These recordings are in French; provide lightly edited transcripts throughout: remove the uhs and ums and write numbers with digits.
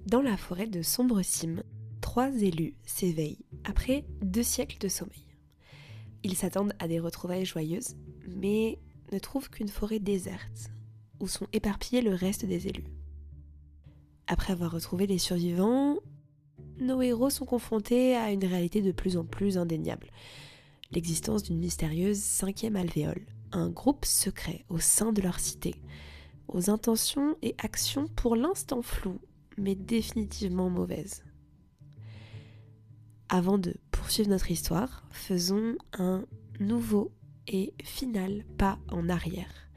Dans la forêt de Sombre-Cime, 3 élus s'éveillent après 2 siècles de sommeil. Ils s'attendent à des retrouvailles joyeuses, mais ne trouvent qu'une forêt déserte, où sont éparpillés le reste des élus. Après avoir retrouvé les survivants, nos héros sont confrontés à une réalité de plus en plus indéniable. L'existence d'une mystérieuse 5e alvéole, un groupe secret au sein de leur cité, aux intentions et actions pour l'instant floues, mais définitivement mauvaises. Avant de poursuivre notre histoire, faisons un nouveau et final pas en arrière.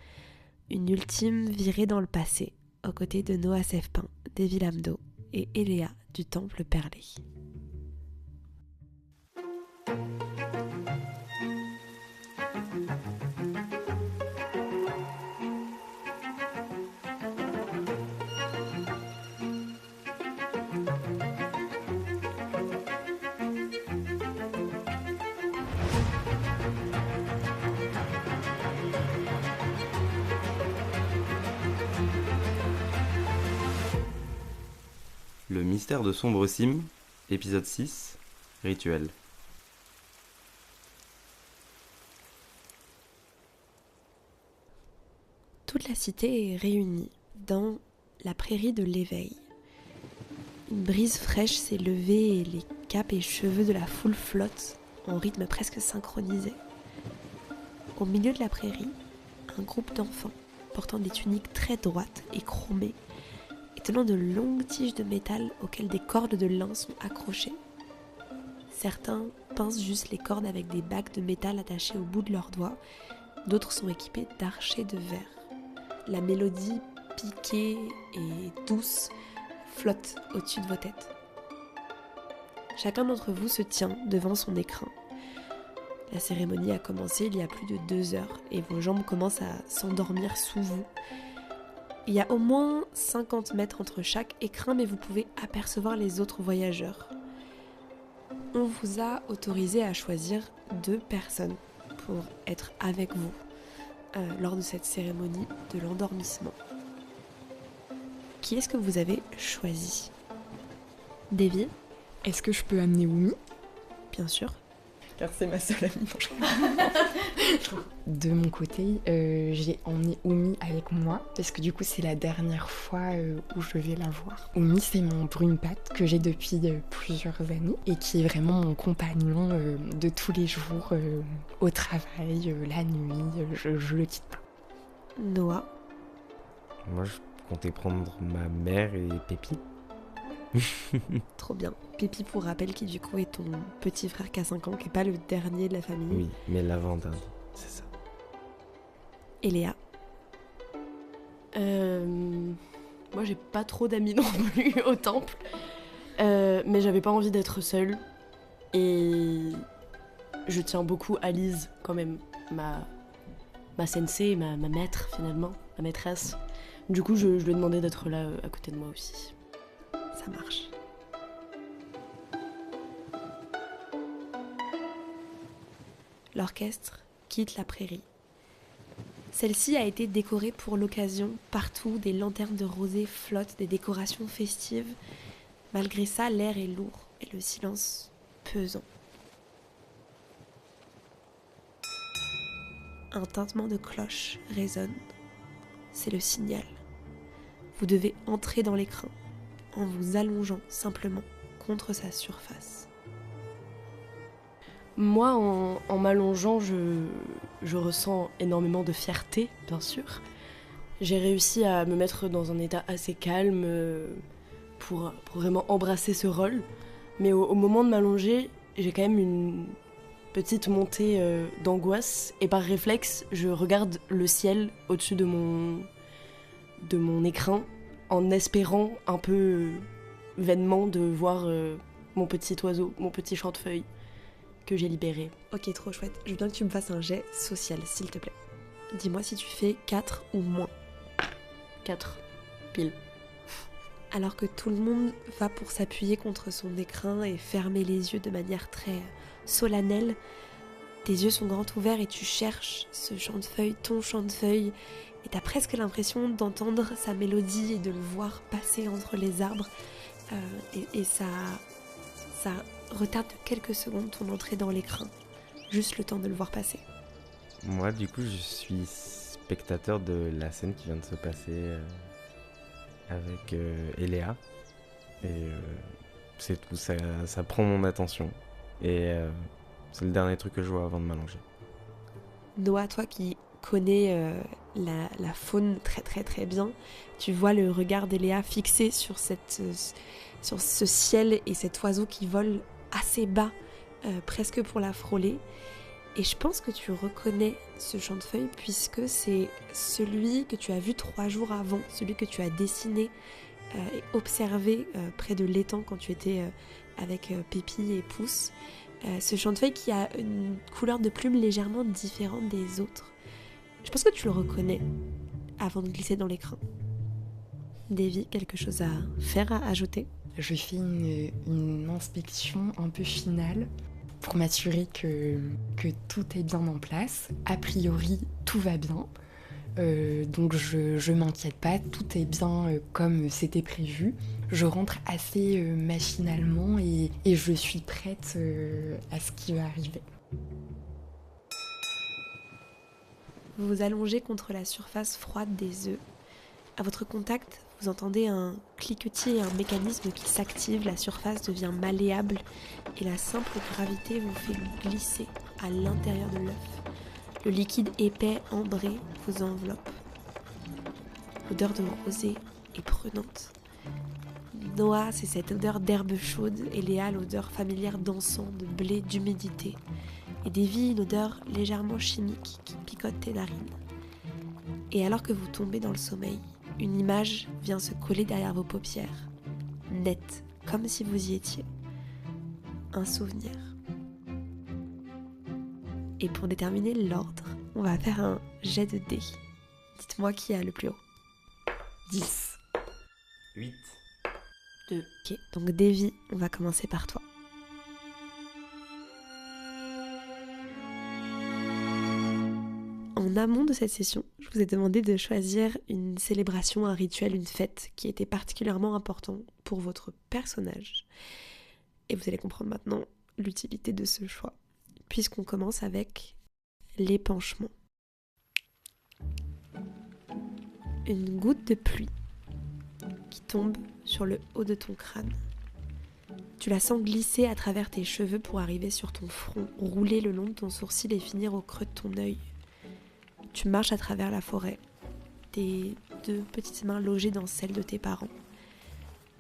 Une ultime virée dans le passé, aux côtés de Noah Sefpin, Davy Lamdo et Eléa du Temple Perlé. Le mystère de Sombre-Cime, épisode 6, Rituel. Toute la cité est réunie dans la prairie de l'éveil. Une brise fraîche s'est levée et les capes et cheveux de la foule flottent en rythme presque synchronisé. Au milieu de la prairie, un groupe d'enfants portant des tuniques très droites et chromées et tenant de longues tiges de métal auxquelles des cordes de lin sont accrochées. Certains pincent juste les cordes avec des bagues de métal attachées au bout de leurs doigts, d'autres sont équipés d'archets de verre. La mélodie piquée et douce flotte au-dessus de vos têtes. Chacun d'entre vous se tient devant son écrin. La cérémonie a commencé il y a plus de 2 heures et vos jambes commencent à s'endormir sous vous. Il y a au moins 50 mètres entre chaque écrin, mais vous pouvez apercevoir les autres voyageurs. On vous a autorisé à choisir 2 personnes pour être avec vous lors de cette cérémonie de l'endormissement. Qui est-ce que vous avez choisi ? Davy ? Est-ce que je peux amener Oumi ? Bien sûr. Car c'est ma seule amie. De mon côté, j'ai emmené Oumi avec moi parce que du coup c'est la dernière fois où je vais la voir. Oumi, c'est mon brune patte que j'ai depuis plusieurs années et qui est vraiment mon compagnon de tous les jours au travail, la nuit, je le quitte pas. Noah ? Moi, je comptais prendre ma mère et Pépi. Trop bien. Pépi, pour rappel, qui du coup est ton petit frère qui a 5 ans, qui n'est pas le dernier de la famille. Oui, mais l'avant-dernier, c'est ça. Et Léa ? Moi j'ai pas trop d'amis non plus au temple, mais j'avais pas envie d'être seule et je tiens beaucoup à Lise quand même, ma sensei, ma maître finalement, ma maîtresse. Du coup je lui ai demandé d'être là à côté de moi aussi. Ça marche. L'orchestre quitte la prairie. Celle-ci a été décorée pour l'occasion. Partout, des lanternes de rosée flottent, des décorations festives. Malgré ça, l'air est lourd et le silence pesant. Un tintement de cloche résonne. C'est le signal. Vous devez entrer dans l'écrin en vous allongeant simplement contre sa surface. Moi en m'allongeant je ressens énormément de fierté bien sûr. J'ai réussi à me mettre dans un état assez calme pour vraiment embrasser ce rôle. Mais au moment de m'allonger, j'ai quand même une petite montée d'angoisse. Et par réflexe, je regarde le ciel au-dessus de mon écrin en espérant un peu vainement de voir mon petit oiseau, mon petit chantefeuille que j'ai libéré. Ok, trop chouette. Je veux bien que tu me fasses un jet social, s'il te plaît. Dis-moi si tu fais 4 ou moins. 4, pile. Alors que tout le monde va pour s'appuyer contre son écrin et fermer les yeux de manière très solennelle, tes yeux sont grands ouverts et tu cherches ce chantefeuille, ton chantefeuille, et t'as presque l'impression d'entendre sa mélodie et de le voir passer entre les arbres. et ça retarde de quelques secondes ton entrée dans l'écrin. Juste le temps de le voir passer. Moi, du coup, je suis spectateur de la scène qui vient de se passer avec Eléa. Et c'est tout, ça prend mon attention. Et c'est le dernier truc que je vois avant de m'allonger. Noah, toi qui connais la faune très très très bien, tu vois le regard d'Eléa fixé sur ce ciel et cet oiseau qui vole assez bas, presque pour la frôler. Et je pense que tu reconnais ce chantefeuille puisque c'est celui que tu as vu 3 jours avant, celui que tu as dessiné et observé près de l'étang quand tu étais avec Pépi et Pouce. Ce chantefeuille qui a une couleur de plume légèrement différente des autres. Je pense que tu le reconnais avant de glisser dans l'écrin. Davy, quelque chose à faire, à ajouter? Je fais une inspection un peu finale pour m'assurer que tout est bien en place. A priori, tout va bien. Donc je m'inquiète pas, tout est bien comme c'était prévu. Je rentre assez machinalement et je suis prête à ce qui va arriver. Vous vous allongez contre la surface froide des œufs. À votre contact, vous entendez un cliquetis et un mécanisme qui s'active, la surface devient malléable et la simple gravité vous fait glisser à l'intérieur de l'œuf. Le liquide épais, ambré, vous enveloppe. L'odeur de rosée est prenante. Noah, c'est cette odeur d'herbe chaude, et Léa, l'odeur familière d'encens, de blé, d'humidité. Et Davy, une odeur légèrement chimique qui picote tes narines. Et alors que vous tombez dans le sommeil, une image vient se coller derrière vos paupières, nette, comme si vous y étiez. Un souvenir. Et pour déterminer l'ordre, on va faire un jet de dés. Dites-moi qui a le plus haut. 10. 8. 2. Ok, donc Davy, on va commencer par toi. En amont de cette session, je vous ai demandé de choisir une célébration, un rituel, une fête qui était particulièrement important pour votre personnage. Et vous allez comprendre maintenant l'utilité de ce choix, puisqu'on commence avec l'épanchement. Une goutte de pluie qui tombe sur le haut de ton crâne. Tu la sens glisser à travers tes cheveux pour arriver sur ton front, rouler le long de ton sourcil et finir au creux de ton œil. Tu marches à travers la forêt, tes 2 petites mains logées dans celles de tes parents.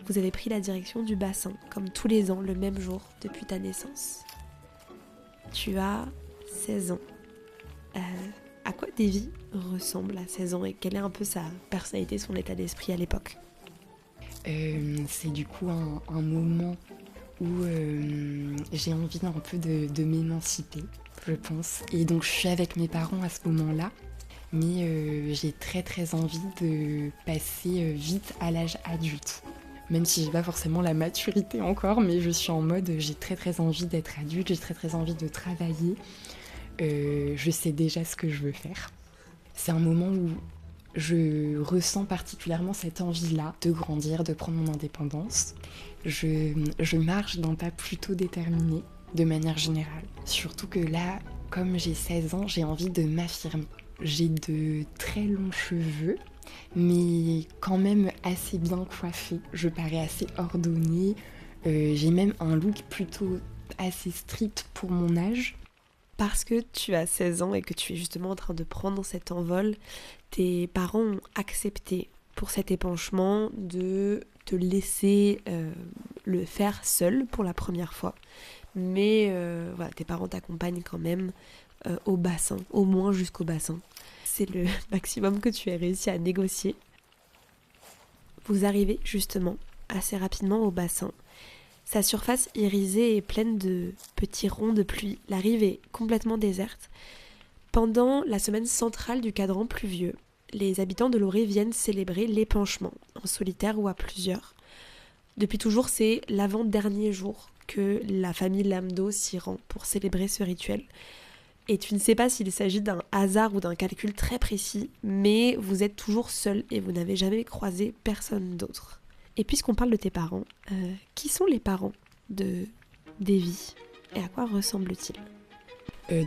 Vous avez pris la direction du bassin, comme tous les ans, le même jour, depuis ta naissance. Tu as 16 ans. À quoi Davy ressemble à 16 ans et quelle est un peu sa personnalité, son état d'esprit à l'époque? C'est du coup un moment où j'ai envie un peu de m'émanciper, je pense. Et donc je suis avec mes parents à ce moment-là, mais j'ai très très envie de passer vite à l'âge adulte. Même si j'ai pas forcément la maturité encore, mais je suis en mode j'ai très très envie d'être adulte, j'ai très très envie de travailler. Je sais déjà ce que je veux faire. C'est un moment où je ressens particulièrement cette envie-là de grandir, de prendre mon indépendance. Je marche d'un pas plutôt déterminé, de manière générale. Surtout que là, comme j'ai 16 ans, j'ai envie de m'affirmer. J'ai de très longs cheveux, mais quand même assez bien coiffés. Je parais assez ordonnée. J'ai même un look plutôt assez strict pour mon âge. Parce que tu as 16 ans et que tu es justement en train de prendre cet envol, tes parents ont accepté pour cet épanchement de te laisser le faire seul pour la première fois. Mais voilà, tes parents t'accompagnent quand même au bassin, au moins jusqu'au bassin. C'est le maximum que tu aies réussi à négocier. Vous arrivez justement assez rapidement au bassin. Sa surface irisée est pleine de petits ronds de pluie. La rive est complètement déserte. Pendant la semaine centrale du cadran pluvieux, les habitants de Loré viennent célébrer l'épanchement, en solitaire ou à plusieurs. Depuis toujours, c'est l'avant-dernier jour que la famille Lamdo s'y rend pour célébrer ce rituel. Et tu ne sais pas s'il s'agit d'un hasard ou d'un calcul très précis, mais vous êtes toujours seul et vous n'avez jamais croisé personne d'autre. Et puisqu'on parle de tes parents, qui sont les parents de Davy et à quoi ressemblent-ils?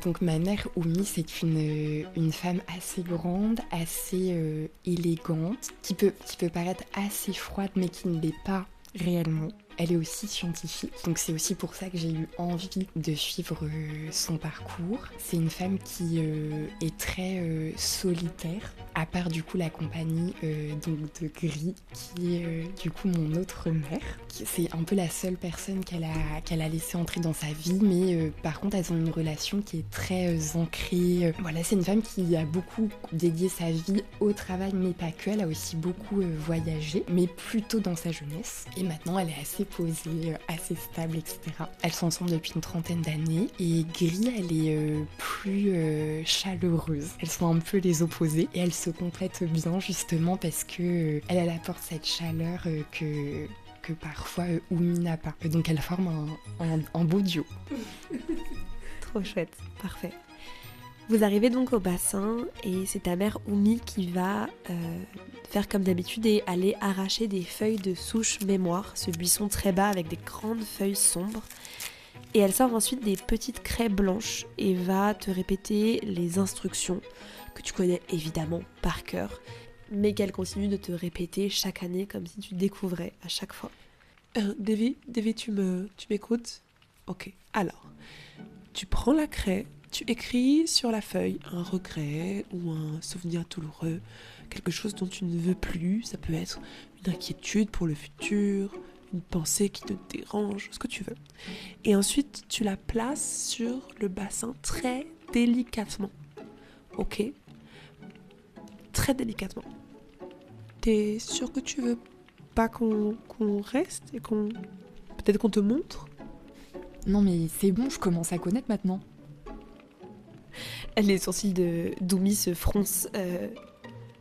Donc ma mère, Oumi, c'est une femme assez grande, assez élégante, qui peut paraître assez froide, mais qui ne l'est pas réellement. Elle est aussi scientifique, donc c'est aussi pour ça que j'ai eu envie de suivre son parcours. C'est une femme qui est très solitaire, à part du coup la compagnie donc de Gris, qui est du coup mon autre mère. C'est un peu la seule personne qu'elle a laissé entrer dans sa vie, mais par contre elles ont une relation qui est très ancrée. Voilà, c'est une femme qui a beaucoup dédié sa vie au travail, mais pas que. Elle a aussi beaucoup voyagé, mais plutôt dans sa jeunesse. Et maintenant elle est assez posée, assez stable, etc. Elles sont ensemble depuis une trentaine d'années. Et Gris, elle est plus chaleureuse. Elles sont un peu les opposées. Et elles se complètent bien justement parce que elle apporte cette chaleur que parfois Oumi n'a pas. Donc elles forment un beau duo. Trop chouette, parfait. Vous arrivez donc au bassin et c'est ta mère Oumi qui va faire comme d'habitude et aller arracher des feuilles de souche mémoire, ce buisson très bas avec des grandes feuilles sombres. Et elle sort ensuite des petites craies blanches et va te répéter les instructions que tu connais évidemment par cœur, mais qu'elle continue de te répéter chaque année comme si tu découvrais à chaque fois. Davy, tu m'écoutes? Ok, alors, tu prends la craie, tu écris sur la feuille un regret ou un souvenir douloureux, quelque chose dont tu ne veux plus, ça peut être une inquiétude pour le futur, une pensée qui te dérange, ce que tu veux. Et ensuite, tu la places sur le bassin très délicatement. Ok? Très délicatement. T'es sûr que tu veux pas qu'on reste et peut-être qu'on te montre? Non mais c'est bon, je commence à connaître maintenant. Les sourcils de Doumi se froncent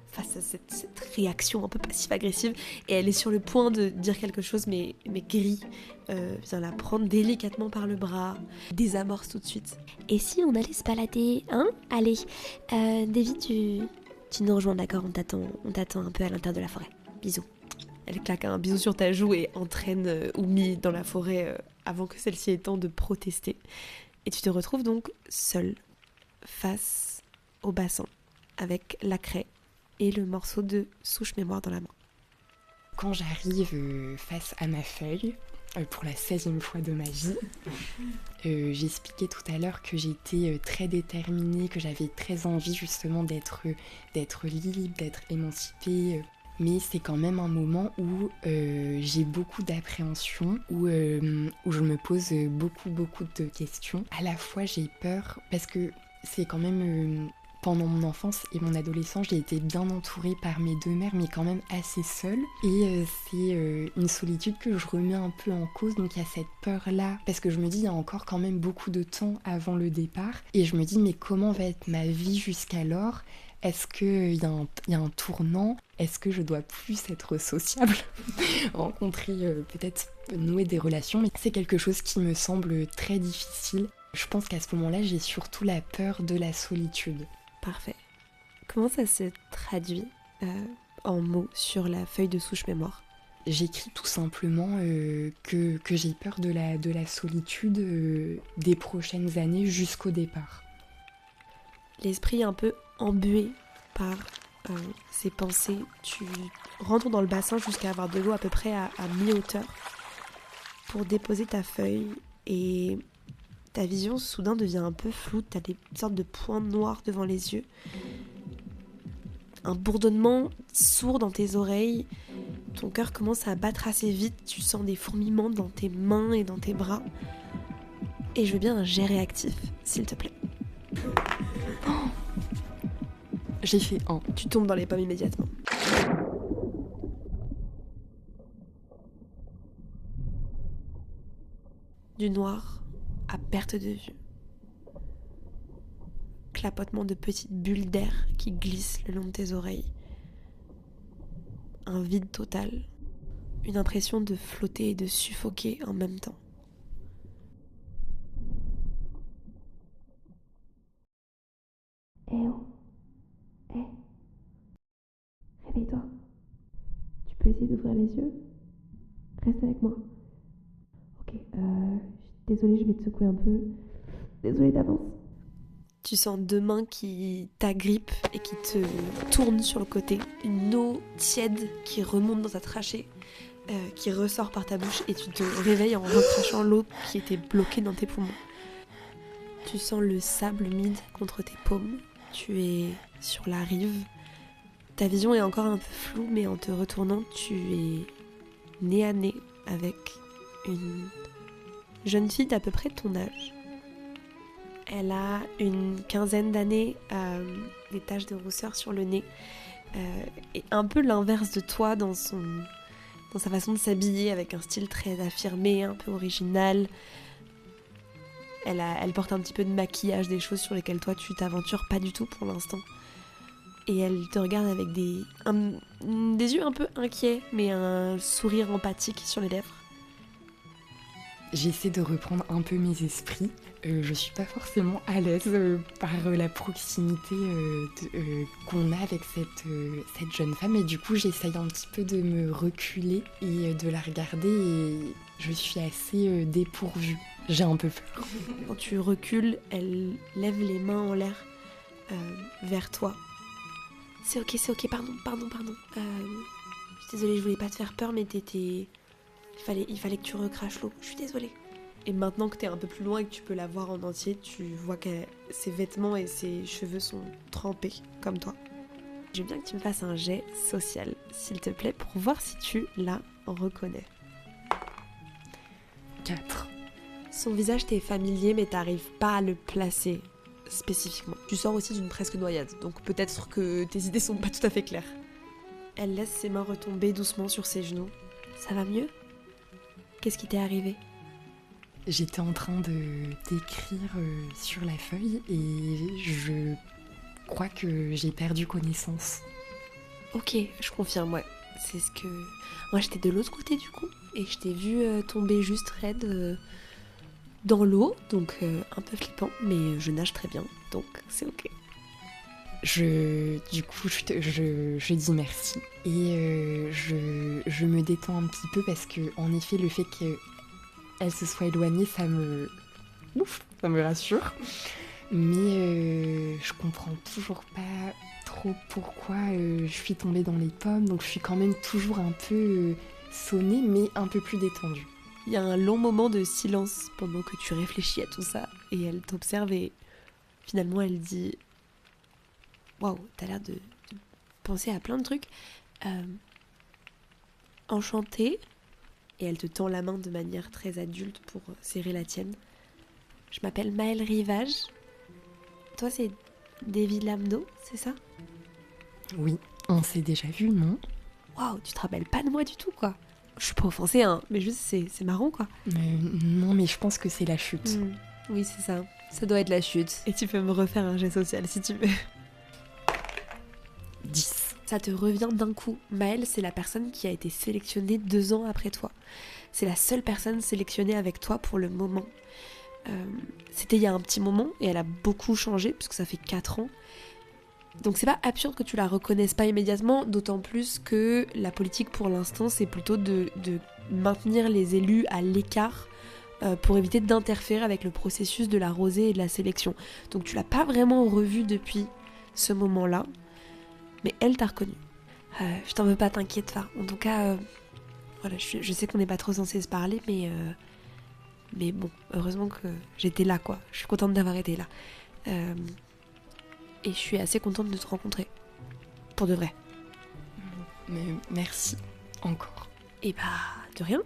face à cette réaction un peu passive-agressive et elle est sur le point de dire quelque chose mais Gris vient la prendre délicatement par le bras, désamorce tout de suite. Et si on allait se balader, hein? Allez, Davy, tu nous rejoins, d'accord? On t'attend un peu à l'intérieur de la forêt. Bisous. Elle claque un bisou sur ta joue et entraîne Oumi dans la forêt avant que celle-ci ait temps de protester. Et tu te retrouves donc seule face au bassin avec la craie et le morceau de souche mémoire dans la main. Quand j'arrive face à ma feuille, pour la 16e fois de ma vie, j'expliquais tout à l'heure que j'étais très déterminée, que j'avais très envie justement d'être libre, d'être émancipée. Mais c'est quand même un moment où j'ai beaucoup d'appréhension, où je me pose beaucoup de questions. À la fois j'ai peur parce que c'est quand même... Pendant mon enfance et mon adolescence, j'ai été bien entourée par mes deux mères, mais quand même assez seule. Et c'est une solitude que je remets un peu en cause, donc il y a cette peur-là. Parce que je me dis, il y a encore quand même beaucoup de temps avant le départ. Et je me dis, mais comment va être ma vie jusqu'alors ? Est-ce qu'il y a un tournant ? Est-ce que je dois plus être sociable ? Rencontrer, peut-être nouer des relations. Mais c'est quelque chose qui me semble très difficile. Je pense qu'à ce moment-là, j'ai surtout la peur de la solitude. Parfait. Comment ça se traduit en mots sur la feuille de souche mémoire ? J'écris tout simplement que j'ai peur de la solitude des prochaines années jusqu'au départ. L'esprit un peu embué par ces pensées, tu rentres dans le bassin jusqu'à avoir de l'eau à peu près à mi-hauteur pour déposer ta feuille et ta vision soudain devient un peu floue, t'as des sortes de points noirs devant les yeux. Un bourdonnement sourd dans tes oreilles, ton cœur commence à battre assez vite, tu sens des fourmillements dans tes mains et dans tes bras. Et je veux bien un jet réactif, s'il te plaît. Oh, j'ai fait 1. Tu tombes dans les pommes immédiatement. Du noir à perte de vue. Clapotement de petites bulles d'air qui glissent le long de tes oreilles. Un vide total. Une impression de flotter et de suffoquer en même temps. Eh oh. Eh. Réveille-toi. Tu peux essayer d'ouvrir les yeux? Reste avec moi. Ok, désolée, je vais te secouer un peu. Désolée d'avance. Tu sens deux mains qui t'agrippent et qui te tournent sur le côté. Une eau tiède qui remonte dans ta trachée, qui ressort par ta bouche et tu te réveilles en recrachant l'eau qui était bloquée dans tes poumons. Tu sens le sable humide contre tes paumes. Tu es sur la rive. Ta vision est encore un peu floue, mais en te retournant, tu es nez à nez avec une jeune fille d'à peu près ton âge. Elle a une quinzaine d'années, des taches de rousseur sur le nez, et un peu l'inverse de toi dans sa façon de s'habiller, avec un style très affirmé, un peu original. Elle porte un petit peu de maquillage, des choses sur lesquelles toi tu t'aventures pas du tout pour l'instant. Et elle te regarde avec des yeux un peu inquiets, mais un sourire empathique sur les lèvres. J'essaie de reprendre un peu mes esprits. Je suis pas forcément à l'aise par la proximité qu'on a avec cette jeune femme. Et du coup, j'essaye un petit peu de me reculer et de la regarder. Et je suis assez dépourvue. J'ai un peu peur. Quand tu recules, elle lève les mains en l'air vers toi. C'est ok, pardon. Je suis désolée, je voulais pas te faire peur, mais il fallait que tu recraches l'eau. Je suis désolée. Et maintenant que t'es un peu plus loin et que tu peux la voir en entier, tu vois que ses vêtements et ses cheveux sont trempés, comme toi. Je veux bien que tu me fasses un jet social, s'il te plaît, pour voir si tu la reconnais. 4. Son visage t'est familier, mais t'arrives pas à le placer spécifiquement. Tu sors aussi d'une presque noyade, donc peut-être que tes idées sont pas tout à fait claires. Elle laisse ses mains retomber doucement sur ses genoux. Ça va mieux ? Qu'est-ce qui t'est arrivé ? J'étais en train d'écrire sur la feuille et je crois que j'ai perdu connaissance. Ok, je confirme, ouais. C'est ce que... Moi, j'étais de l'autre côté, du coup, et je t'ai vu tomber juste raide dans l'eau, donc un peu flippant, mais je nage très bien, donc c'est ok. Du coup, je dis merci et je me détends un petit peu parce que, en effet, le fait qu'elle se soit éloignée, ça me rassure. Mais je comprends toujours pas trop pourquoi je suis tombée dans les pommes, donc je suis quand même toujours un peu sonnée, mais un peu plus détendue. Il y a un long moment de silence pendant que tu réfléchis à tout ça, et elle t'observe et finalement elle dit « Waouh, t'as l'air de penser à plein de trucs. Enchantée ?» Et elle te tend la main de manière très adulte pour serrer la tienne. « Je m'appelle Maëlle Rivage. Toi, c'est Davy Lamdo, c'est ça ? » Oui, on s'est déjà vu, non ? Waouh, tu te rappelles pas de moi du tout, quoi. Je suis pas offensée, hein, mais juste c'est marrant, quoi. Non, mais je pense que c'est la chute. Oui, c'est ça. Ça doit être la chute. Et tu peux me refaire un jet social si tu veux. 10. Ça te revient d'un coup. Maëlle, c'est la personne qui a été sélectionnée 2 ans après toi. C'est la seule personne sélectionnée avec toi pour le moment. C'était il y a un petit moment et elle a beaucoup changé puisque ça fait 4 ans. Donc c'est pas absurde que tu la reconnaisses pas immédiatement, d'autant plus que la politique pour l'instant c'est plutôt de maintenir les élus à l'écart pour éviter d'interférer avec le processus de la rosée et de la sélection. Donc tu l'as pas vraiment revue depuis ce moment-là, mais elle t'a reconnu. Je t'en veux pas, t'inquiète pas. En tout cas, voilà, je sais qu'on n'est pas trop censé se parler, mais bon, heureusement que j'étais là, quoi. Je suis contente d'avoir été là. Et je suis assez contente de te rencontrer. Pour de vrai. Mais merci, encore. Et bah, de rien.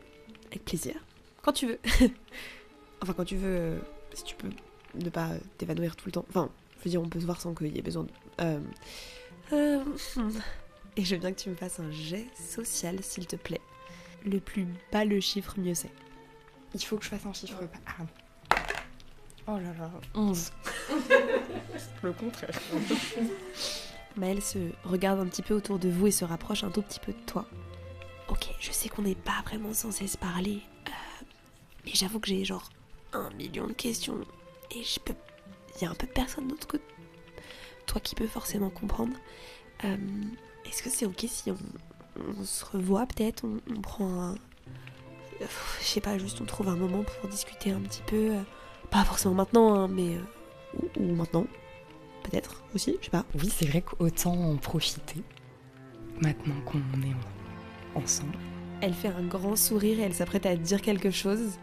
Avec plaisir. Quand tu veux. Enfin, quand tu veux, si tu peux ne pas t'évanouir tout le temps. Enfin, je veux dire, on peut se voir sans qu'il y ait besoin de... Et je veux bien que tu me fasses un jet social, s'il te plaît. Le plus bas le chiffre, mieux c'est. Il faut que je fasse un chiffre bas. Ah. Oh là là, 11. Le contraire. Maëlle se regarde un petit peu autour de vous et se rapproche un tout petit peu de toi. Ok, je sais qu'on n'est pas vraiment censé se parler, mais j'avoue que j'ai genre 1 million de questions et il y a un peu personne d'autre que toi qui peut forcément comprendre. Est-ce que c'est ok si on se revoit peut-être, on prend je sais pas, juste on trouve un moment pour discuter un petit peu. Pas forcément maintenant, hein, mais ou maintenant, peut-être aussi, je sais pas. Oui, c'est vrai qu'autant en profiter maintenant qu'on est ensemble. Elle fait un grand sourire et elle s'apprête à te dire quelque chose.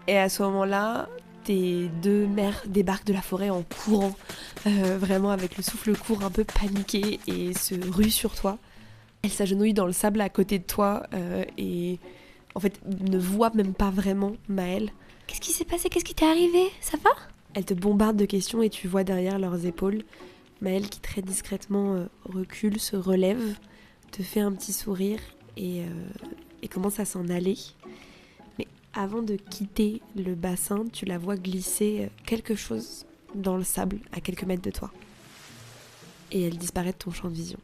Et à ce moment-là, tes deux mères débarquent de la forêt en courant, vraiment avec le souffle court, un peu paniqué, et se ruent sur toi. Elle s'agenouille dans le sable à côté de toi et en fait ne voit même pas vraiment Maëlle. Qu'est-ce qui s'est passé? Qu'est-ce qui t'est arrivé? Ça va? Elle te bombarde de questions et tu vois derrière leurs épaules Maëlle qui très discrètement recule, se relève, te fait un petit sourire et commence à s'en aller. Mais avant de quitter le bassin, tu la vois glisser quelque chose dans le sable à quelques mètres de toi. Et elle disparaît de ton champ de vision.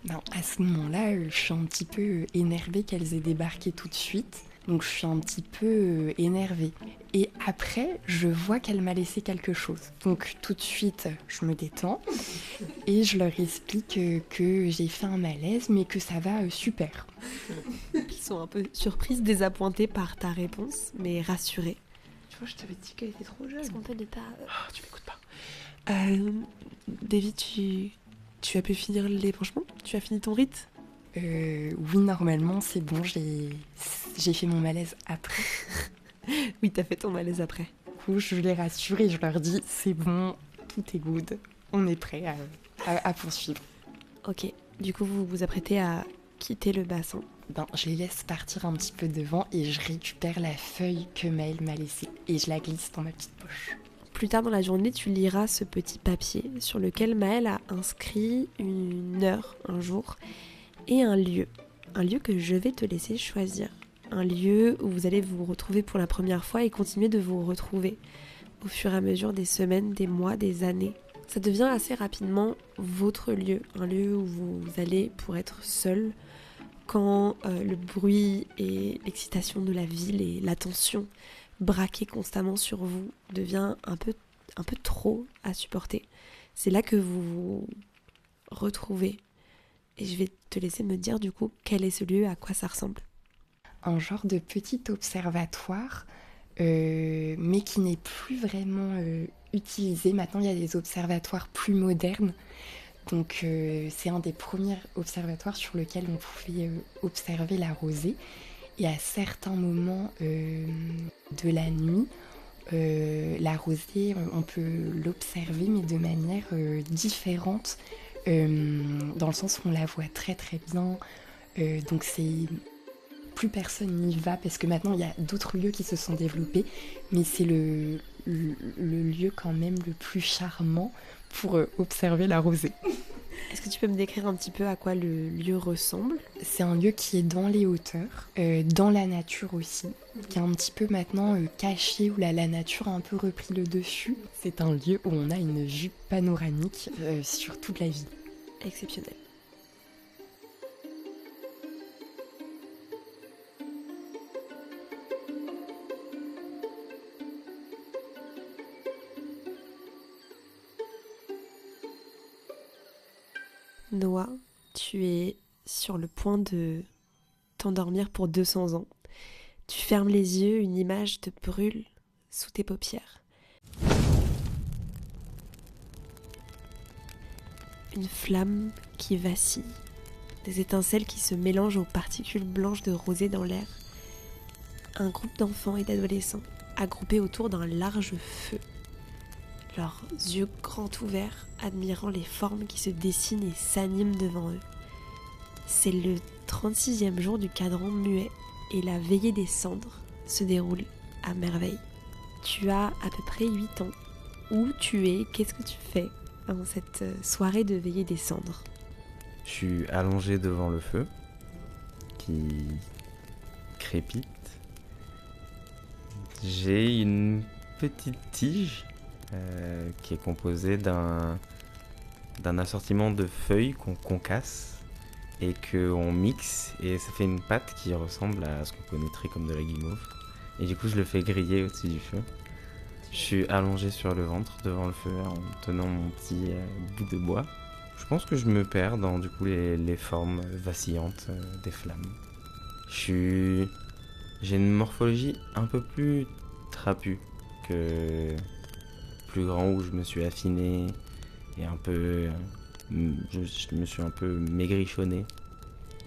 Ben, à ce moment-là, je suis un petit peu énervée qu'elles aient débarqué tout de suite. Donc je suis un petit peu énervée. Et après, je vois qu'elle m'a laissé quelque chose. Donc tout de suite, je me détends et je leur explique que j'ai fait un malaise, mais que ça va super. Ils sont un peu surprises, désappointées par ta réponse, mais rassurées. Tu vois, je t'avais dit qu'elle était trop jeune. Est-ce qu'on peut ne pas... Tu m'écoutes pas. David, tu as pu finir l'épanchement? Tu as fini ton rite? Oui, normalement, c'est bon, j'ai fait mon malaise après. Oui, t'as fait ton malaise après. Du coup, je les rassure et je leur dis, c'est bon, tout est good, on est prêt à poursuivre. Ok, du coup, vous vous apprêtez à quitter le bassin. Ben, je les laisse partir un petit peu devant et je récupère la feuille que Maëlle m'a laissée et je la glisse dans ma petite poche. Plus tard dans la journée, tu liras ce petit papier sur lequel Maëlle a inscrit une heure, un jour, et un lieu que je vais te laisser choisir. Un lieu où vous allez vous retrouver pour la première fois et continuer de vous retrouver au fur et à mesure des semaines, des mois, des années. Ça devient assez rapidement votre lieu, un lieu où vous allez pour être seul quand le bruit et l'excitation de la ville et l'attention braquée constamment sur vous devient un peu trop à supporter. C'est là que vous vous retrouvez. Et je vais te laisser me dire du coup quel est ce lieu, à quoi ça ressemble. Un genre de petit observatoire, mais qui n'est plus vraiment utilisé. Maintenant, il y a des observatoires plus modernes. Donc, c'est un des premiers observatoires sur lequel on pouvait observer la rosée. Et à certains moments de la nuit, la rosée, on peut l'observer, mais de manière différente. Dans le sens où on la voit très très bien, donc plus personne n'y va parce que maintenant il y a d'autres lieux qui se sont développés, mais c'est le lieu quand même le plus charmant pour observer la rosée. Est-ce que tu peux me décrire un petit peu à quoi le lieu ressemble? C'est un lieu qui est dans les hauteurs, dans la nature aussi, qui est un petit peu maintenant caché, où la nature a un peu repris le dessus. C'est un lieu où on a une vue panoramique sur toute la ville. Exceptionnel. Noah, tu es sur le point de t'endormir pour 200 ans. Tu fermes les yeux, une image te brûle sous tes paupières. Une flamme qui vacille, des étincelles qui se mélangent aux particules blanches de rosée dans l'air. Un groupe d'enfants et d'adolescents agroupés autour d'un large feu. Leurs yeux grands ouverts, admirant les formes qui se dessinent et s'animent devant eux. C'est le 36e jour du cadran muet et la veillée des cendres se déroule à merveille. Tu as à peu près 8 ans. Où tu es? Qu'est-ce que tu fais dans cette soirée de veillée des cendres? Je suis allongé devant le feu qui crépite. J'ai une petite tige qui est composée d'un assortiment de feuilles qu'on concasse et qu'on mixe et ça fait une pâte qui ressemble à ce qu'on connaîtrait comme de la guimauve. Et du coup je le fais griller au-dessus du feu. Je suis allongé sur le ventre devant le feu en tenant mon petit bout de bois. Je pense que je me perds dans du coup les formes vacillantes des flammes. J'ai une morphologie un peu plus trapue que plus grand, où je me suis affiné et un peu... je me suis un peu maigrichonné.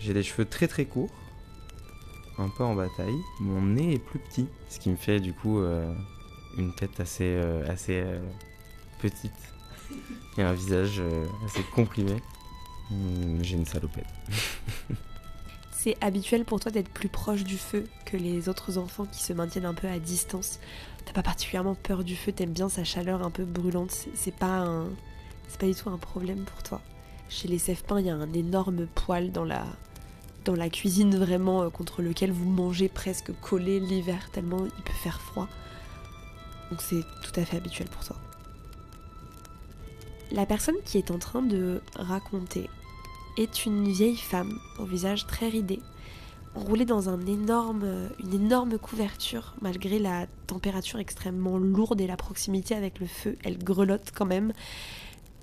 J'ai des cheveux très très courts, un peu en bataille. Mon nez est plus petit, ce qui me fait du coup une tête assez petite et un visage assez comprimé. J'ai une salopette. C'est habituel pour toi d'être plus proche du feu que les autres enfants qui se maintiennent un peu à distance. T'as pas particulièrement peur du feu, t'aimes bien sa chaleur un peu brûlante. C'est pas du tout un problème pour toi. Chez les Sèvepins, il y a un énorme poêle dans la cuisine vraiment contre lequel vous mangez presque collé l'hiver tellement il peut faire froid. Donc c'est tout à fait habituel pour toi. La personne qui est en train de raconter est une vieille femme au visage très ridé, enroulée dans une énorme couverture. Malgré la température extrêmement lourde et la proximité avec le feu, elle grelotte quand même.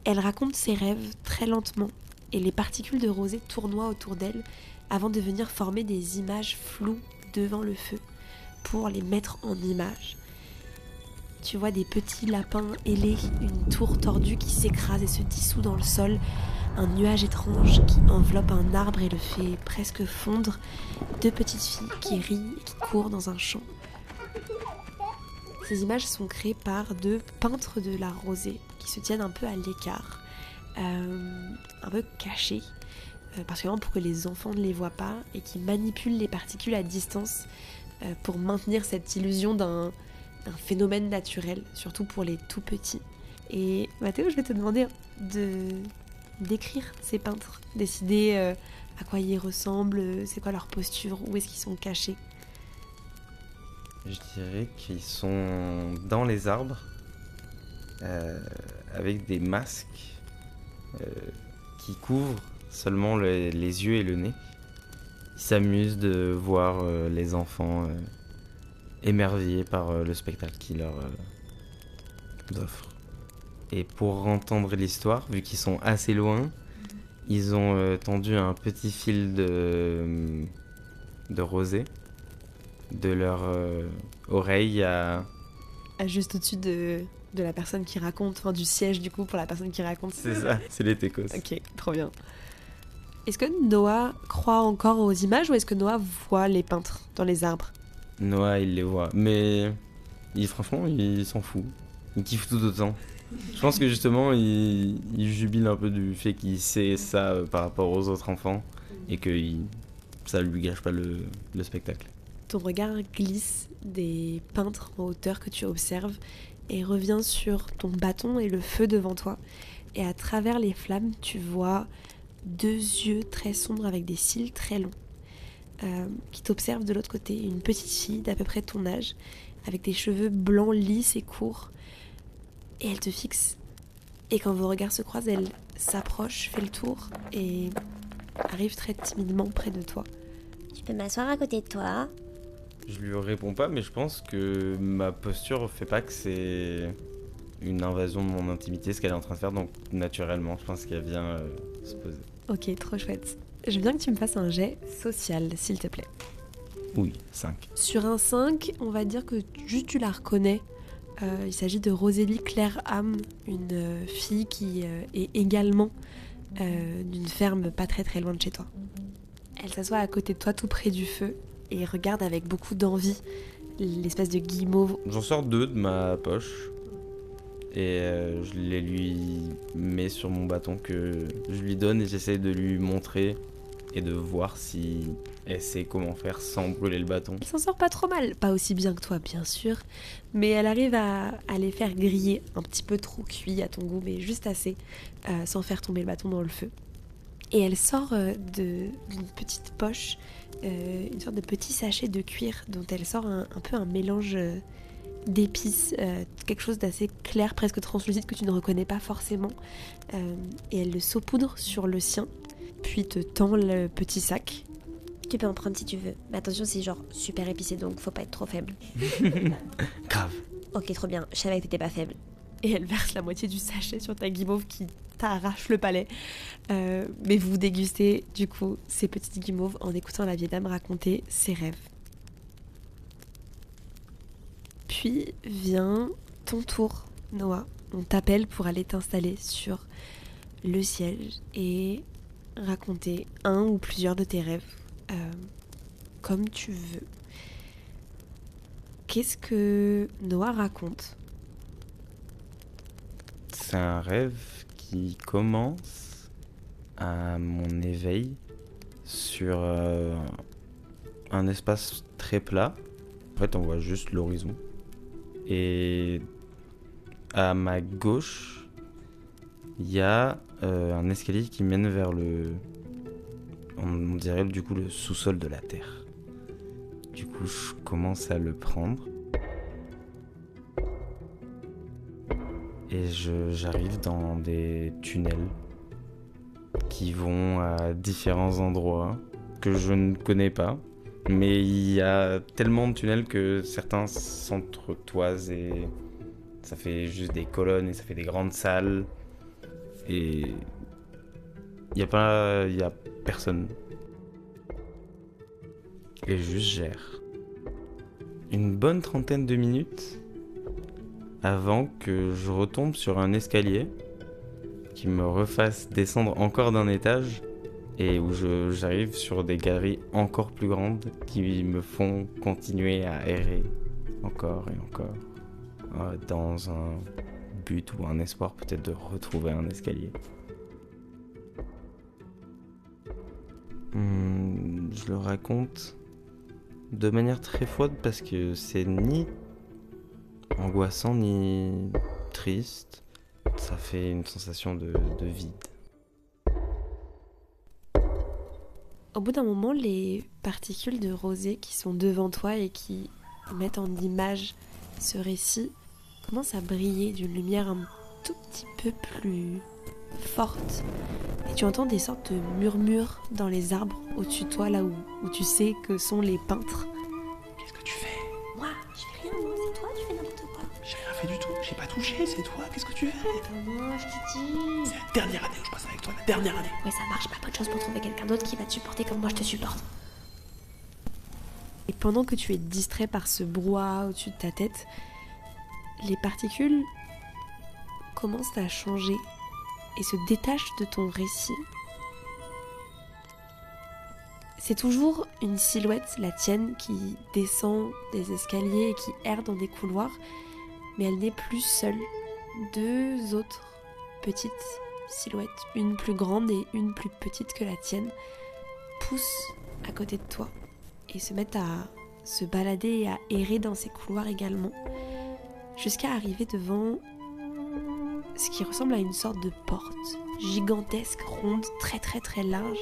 Elle raconte ses rêves très lentement et les particules de rosée tournoient autour d'elle avant de venir former des images floues devant le feu pour les mettre en images. Tu vois des petits lapins ailés, une tour tordue qui s'écrase et se dissout dans le sol, un nuage étrange qui enveloppe un arbre et le fait presque fondre, deux petites filles qui rient et qui courent dans un champ. Ces images sont créées par deux peintres de la rosée qui se tiennent un peu à l'écart, un peu cachés, particulièrement pour que les enfants ne les voient pas, et qui manipulent les particules à distance pour maintenir cette illusion d'un phénomène naturel, surtout pour les tout petits. Et Mathéo, je vais te demander d'écrire ces peintres, décider à quoi ils ressemblent, c'est quoi leur posture, où est-ce qu'ils sont cachés. Je dirais qu'ils sont dans les arbres, avec des masques qui couvrent seulement les yeux et le nez. Ils s'amusent de voir les enfants émerveillés par le spectacle qu'ils leur offrent. Et pour entendre l'histoire, vu qu'ils sont assez loin, ils ont tendu un petit fil de rosée de leur oreille à Juste au-dessus de la personne qui raconte, enfin du siège du coup pour la personne qui raconte. C'est ça, c'est les techos. Ok, trop bien. Est-ce que Noah croit encore aux images ou est-ce que Noah voit les peintres dans les arbres ? Noah, il les voit, mais franchement, il s'en fout. Il kiffe tout autant. Je pense que justement, il jubile un peu du fait qu'il sait ça par rapport aux autres enfants et que ça lui gâche pas le spectacle. Ton regard glisse des peintres en hauteur que tu observes et revient sur ton bâton et le feu devant toi. Et à travers les flammes, tu vois deux yeux très sombres avec des cils très longs qui t'observent de l'autre côté. Une petite fille d'à peu près ton âge avec des cheveux blancs lisses et courts. Et elle te fixe. Et quand vos regards se croisent, elle s'approche, fait le tour et arrive très timidement près de toi. Je peux m'asseoir à côté de toi. Je lui réponds pas, mais je pense que ma posture fait pas que c'est une invasion de mon intimité, ce qu'elle est en train de faire, donc naturellement, je pense qu'elle vient se poser. Ok, trop chouette. Je veux bien que tu me fasses un jet social, s'il te plaît. Oui, 5. Sur un 5, on va dire que juste tu la reconnais. Il s'agit de Rosélie Claire-Ham, une fille qui est également d'une ferme pas très très loin de chez toi. Elle s'assoit à côté de toi, tout près du feu, et regarde avec beaucoup d'envie l'espèce de guimauve. J'en sors 2 de ma poche et je les lui mets sur mon bâton que je lui donne et j'essaie de lui montrer et de voir si elle sait comment faire sans brûler le bâton. Elle s'en sort pas trop mal, pas aussi bien que toi bien sûr, mais elle arrive à les faire griller, un petit peu trop cuit à ton goût, mais juste assez, sans faire tomber le bâton dans le feu. Et elle sort d'une petite poche une sorte de petit sachet de cuir dont elle sort un peu un mélange d'épices, quelque chose d'assez clair, presque translucide que tu ne reconnais pas forcément. Et elle le saupoudre sur le sien, puis te tend le petit sac. Tu peux en prendre si tu veux. Mais attention, c'est genre super épicé, donc faut pas être trop faible. Grave. Ok, trop bien. Je savais que t'étais pas faible. et elle verse la moitié du sachet sur ta guimauve qui t'arrache le palais. Mais vous dégustez du coup ces petites guimauves en écoutant la vieille dame raconter ses rêves. Puis vient ton tour, Noah. On t'appelle pour aller t'installer sur le siège et raconter un ou plusieurs de tes rêves comme tu veux. Qu'est-ce que Noah raconte ? C'est un rêve qui commence à mon éveil sur un espace très plat. En fait, on voit juste l'horizon. Et à ma gauche, il y a un escalier qui mène vers on dirait du coup le sous-sol de la Terre. Du coup, je commence à le prendre. Et j'arrive dans des tunnels qui vont à différents endroits que je ne connais pas. Mais il y a tellement de tunnels que certains s'entretoisent et ça fait juste des colonnes et ça fait des grandes salles. Et il y a personne. Et juste gère. Une bonne trentaine de minutes avant que je retombe sur un escalier qui me refasse descendre encore d'un étage et où j'arrive sur des galeries encore plus grandes qui me font continuer à errer encore et encore dans un but ou un espoir peut-être de retrouver un escalier. Je le raconte de manière très froide parce que c'est ni angoissant ni triste. Ça fait une sensation de vide. Au bout d'un moment, les particules de rosée qui sont devant toi et qui mettent en image ce récit commencent à briller d'une lumière un tout petit peu plus forte. Et tu entends des sortes de murmures dans les arbres au-dessus de toi, là où tu sais que sont les peintres. Qu'est-ce que tu fais? Moi, je fais rien, moi, c'est toi, tu fais n'importe quoi. J'ai rien fait du tout. J'ai pas touché, c'est toi. Qu'est-ce que tu fais? Moi, je te dis. C'est la dernière année où je passe avec toi, la dernière année. Ouais, ça marche pas, bonne chance pour trouver quelqu'un d'autre qui va te supporter comme moi je te supporte. Et pendant que tu es distrait par ce brouhaha au-dessus de ta tête, les particules commencent à changer et se détachent de ton récit. C'est toujours une silhouette, la tienne, qui descend des escaliers et qui erre dans des couloirs, mais elle n'est plus seule. Deux autres petites silhouettes, une plus grande et une plus petite que la tienne, poussent à côté de toi et se mettent à se balader et à errer dans ces couloirs également, jusqu'à arriver devant ce qui ressemble à une sorte de porte gigantesque, ronde, très très très large.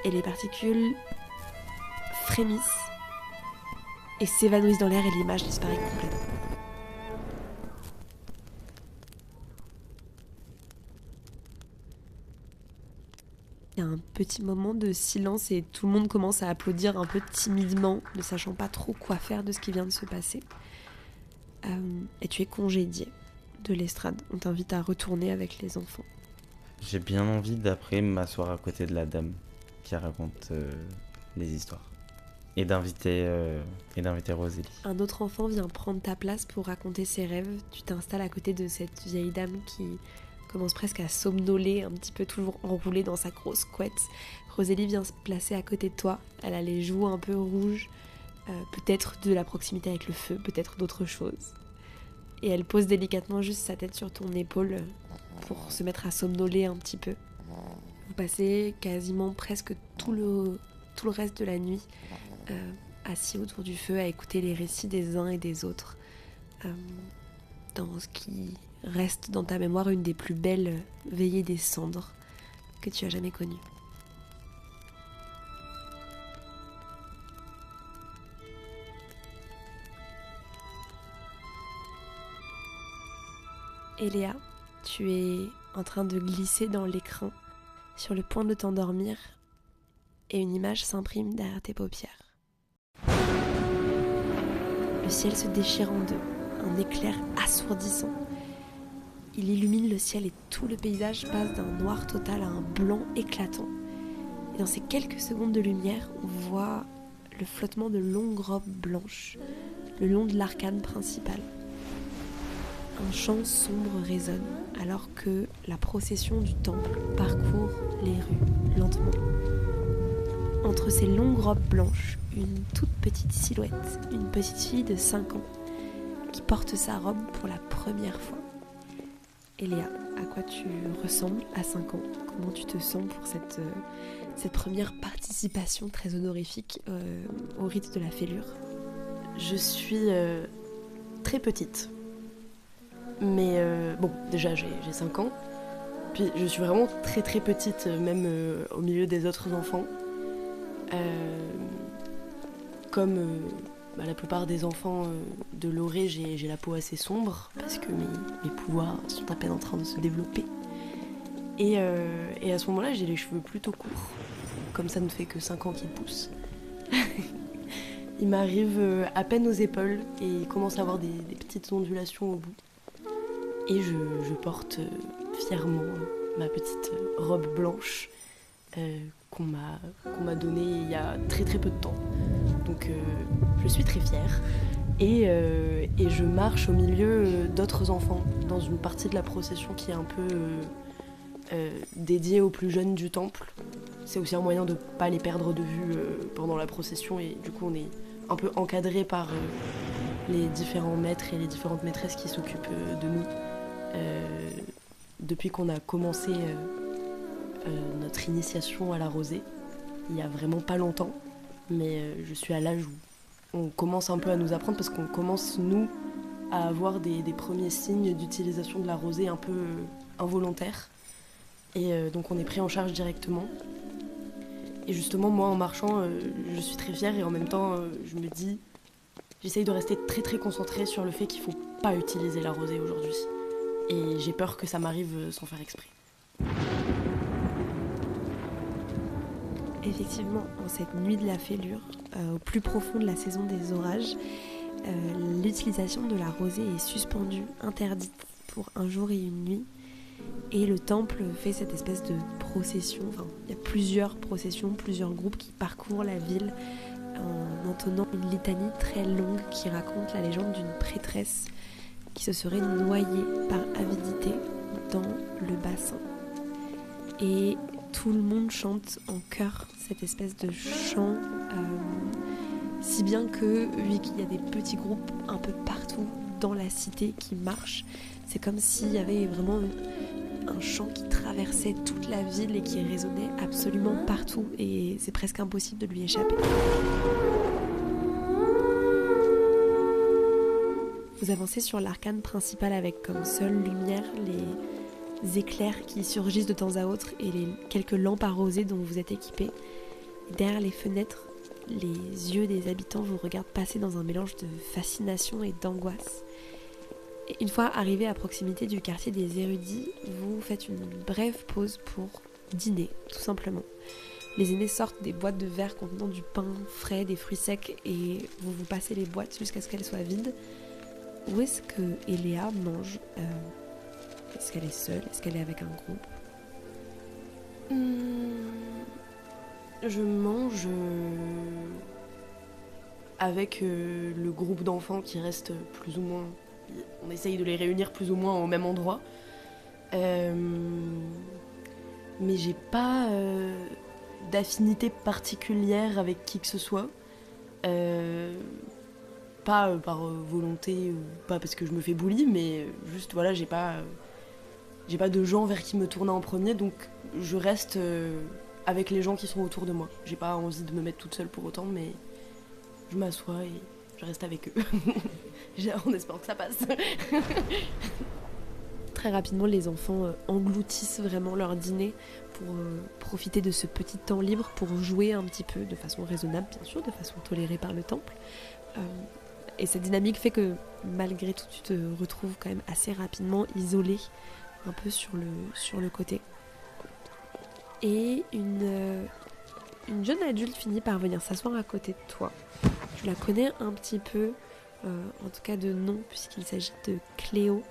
Et les particules frémissent et s'évanouissent dans l'air et l'image disparaît complètement. Il y a un petit moment de silence et tout le monde commence à applaudir un peu timidement, ne sachant pas trop quoi faire de ce qui vient de se passer. Et tu es congédié de l'estrade. On t'invite à retourner avec les enfants. J'ai bien envie d'après m'asseoir à côté de la dame qui raconte les histoires. Et d'inviter Rosélie. Un autre enfant vient prendre ta place pour raconter ses rêves. Tu t'installes à côté de cette vieille dame qui commence presque à somnoler, un petit peu toujours enroulée dans sa grosse couette. Rosélie vient se placer à côté de toi. Elle a les joues un peu rouges, peut-être de la proximité avec le feu, peut-être d'autres choses. Et elle pose délicatement juste sa tête sur ton épaule pour se mettre à somnoler un petit peu. Vous passez quasiment presque tout le reste de la nuit assis autour du feu à écouter les récits des uns et des autres dans ce qui reste dans ta mémoire une des plus belles veillées des cendres que tu as jamais connues. Eléa, tu es en train de glisser dans l'écran, sur le point de t'endormir, et une image s'imprime derrière tes paupières. Le ciel se déchire en deux. un éclair assourdissant. Il illumine le ciel et tout le paysage passe d'un noir total à un blanc éclatant. Et dans ces quelques secondes de lumière, on voit le flottement de longues robes blanches le long de l'arcade principale. Un chant sombre résonne alors que la procession du temple parcourt les rues lentement. Entre ces longues robes blanches, une toute petite silhouette, une petite fille de 5 ans qui porte sa robe pour la première fois. Eléa, à quoi tu ressembles à 5 ans? Comment tu te sens pour cette première participation très honorifique au rite de la fêlure? Je suis très petite. Mais bon, déjà j'ai 5 ans. Puis je suis vraiment très très petite, même au milieu des autres enfants. Comme la plupart des enfants de Loré, j'ai la peau assez sombre parce que mes pouvoirs sont à peine en train de se développer. Et à ce moment-là, j'ai les cheveux plutôt courts. Comme ça ne fait que 5 ans qu'ils poussent. Ils m'arrivent à peine aux épaules et ils commencent à avoir des petites ondulations au bout. Et je porte fièrement ma petite robe blanche qu'on m'a donnée il y a très très peu de temps. Donc je suis très fière. Et je marche au milieu d'autres enfants dans une partie de la procession qui est un peu dédiée aux plus jeunes du temple. C'est aussi un moyen de ne pas les perdre de vue pendant la procession et du coup on est un peu encadré par les différents maîtres et les différentes maîtresses qui s'occupent de nous. Depuis qu'on a commencé notre initiation à la rosée, il y a vraiment pas longtemps, mais je suis à l'âge où on commence un peu à nous apprendre parce qu'on commence, nous, à avoir des premiers signes d'utilisation de la rosée un peu involontaires. Et donc on est pris en charge directement. Et justement, moi, en marchant, je suis très fière et en même temps, je me dis, j'essaye de rester très très concentrée sur le fait qu'il faut pas utiliser la rosée aujourd'hui. Et j'ai peur que ça m'arrive sans faire exprès. Effectivement, en cette nuit de la fêlure, au plus profond de la saison des orages, l'utilisation de la rosée est suspendue, interdite pour un jour et une nuit. Et le temple fait cette espèce de procession, enfin, il y a plusieurs processions, plusieurs groupes qui parcourent la ville en entonnant une litanie très longue qui raconte la légende d'une prêtresse qui se serait noyée par avidité dans le bassin. Et tout le monde chante en chœur cette espèce de chant, si bien que, vu qu'il y a des petits groupes un peu partout dans la cité qui marchent, c'est comme s'il y avait vraiment un chant qui traversait toute la ville et qui résonnait absolument partout, et c'est presque impossible de lui échapper. Vous avancez sur l'arcane principale avec comme seule lumière les éclairs qui surgissent de temps à autre et les quelques lampes arrosées dont vous êtes équipés. Derrière les fenêtres, les yeux des habitants vous regardent passer dans un mélange de fascination et d'angoisse. Et une fois arrivé à proximité du quartier des érudits, vous faites une brève pause pour dîner, tout simplement. Les aînés sortent des boîtes de verre contenant du pain frais, des fruits secs, et vous passez les boîtes jusqu'à ce qu'elles soient vides. Où est-ce que Eléa mange Est-ce qu'elle est seule? Est-ce qu'elle est avec un groupe? Je mange avec le groupe d'enfants qui reste plus ou moins... On essaye de les réunir plus ou moins au même endroit. Mais j'ai pas d'affinité particulière avec qui que ce soit. Pas par volonté ou pas parce que je me fais bully, mais juste voilà, j'ai pas de gens vers qui me tourner en premier, donc je reste avec les gens qui sont autour de moi. J'ai pas envie de me mettre toute seule pour autant, mais je m'assois et je reste avec eux. En espérant que ça passe. Très rapidement, les enfants engloutissent vraiment leur dîner pour profiter de ce petit temps libre, pour jouer un petit peu de façon raisonnable, bien sûr, de façon tolérée par le temple. Et cette dynamique fait que malgré tout, tu te retrouves quand même assez rapidement isolé, un peu sur le côté. Et une jeune adulte finit par venir s'asseoir à côté de toi. Tu la connais un petit peu, en tout cas de nom, puisqu'il s'agit de Cléo,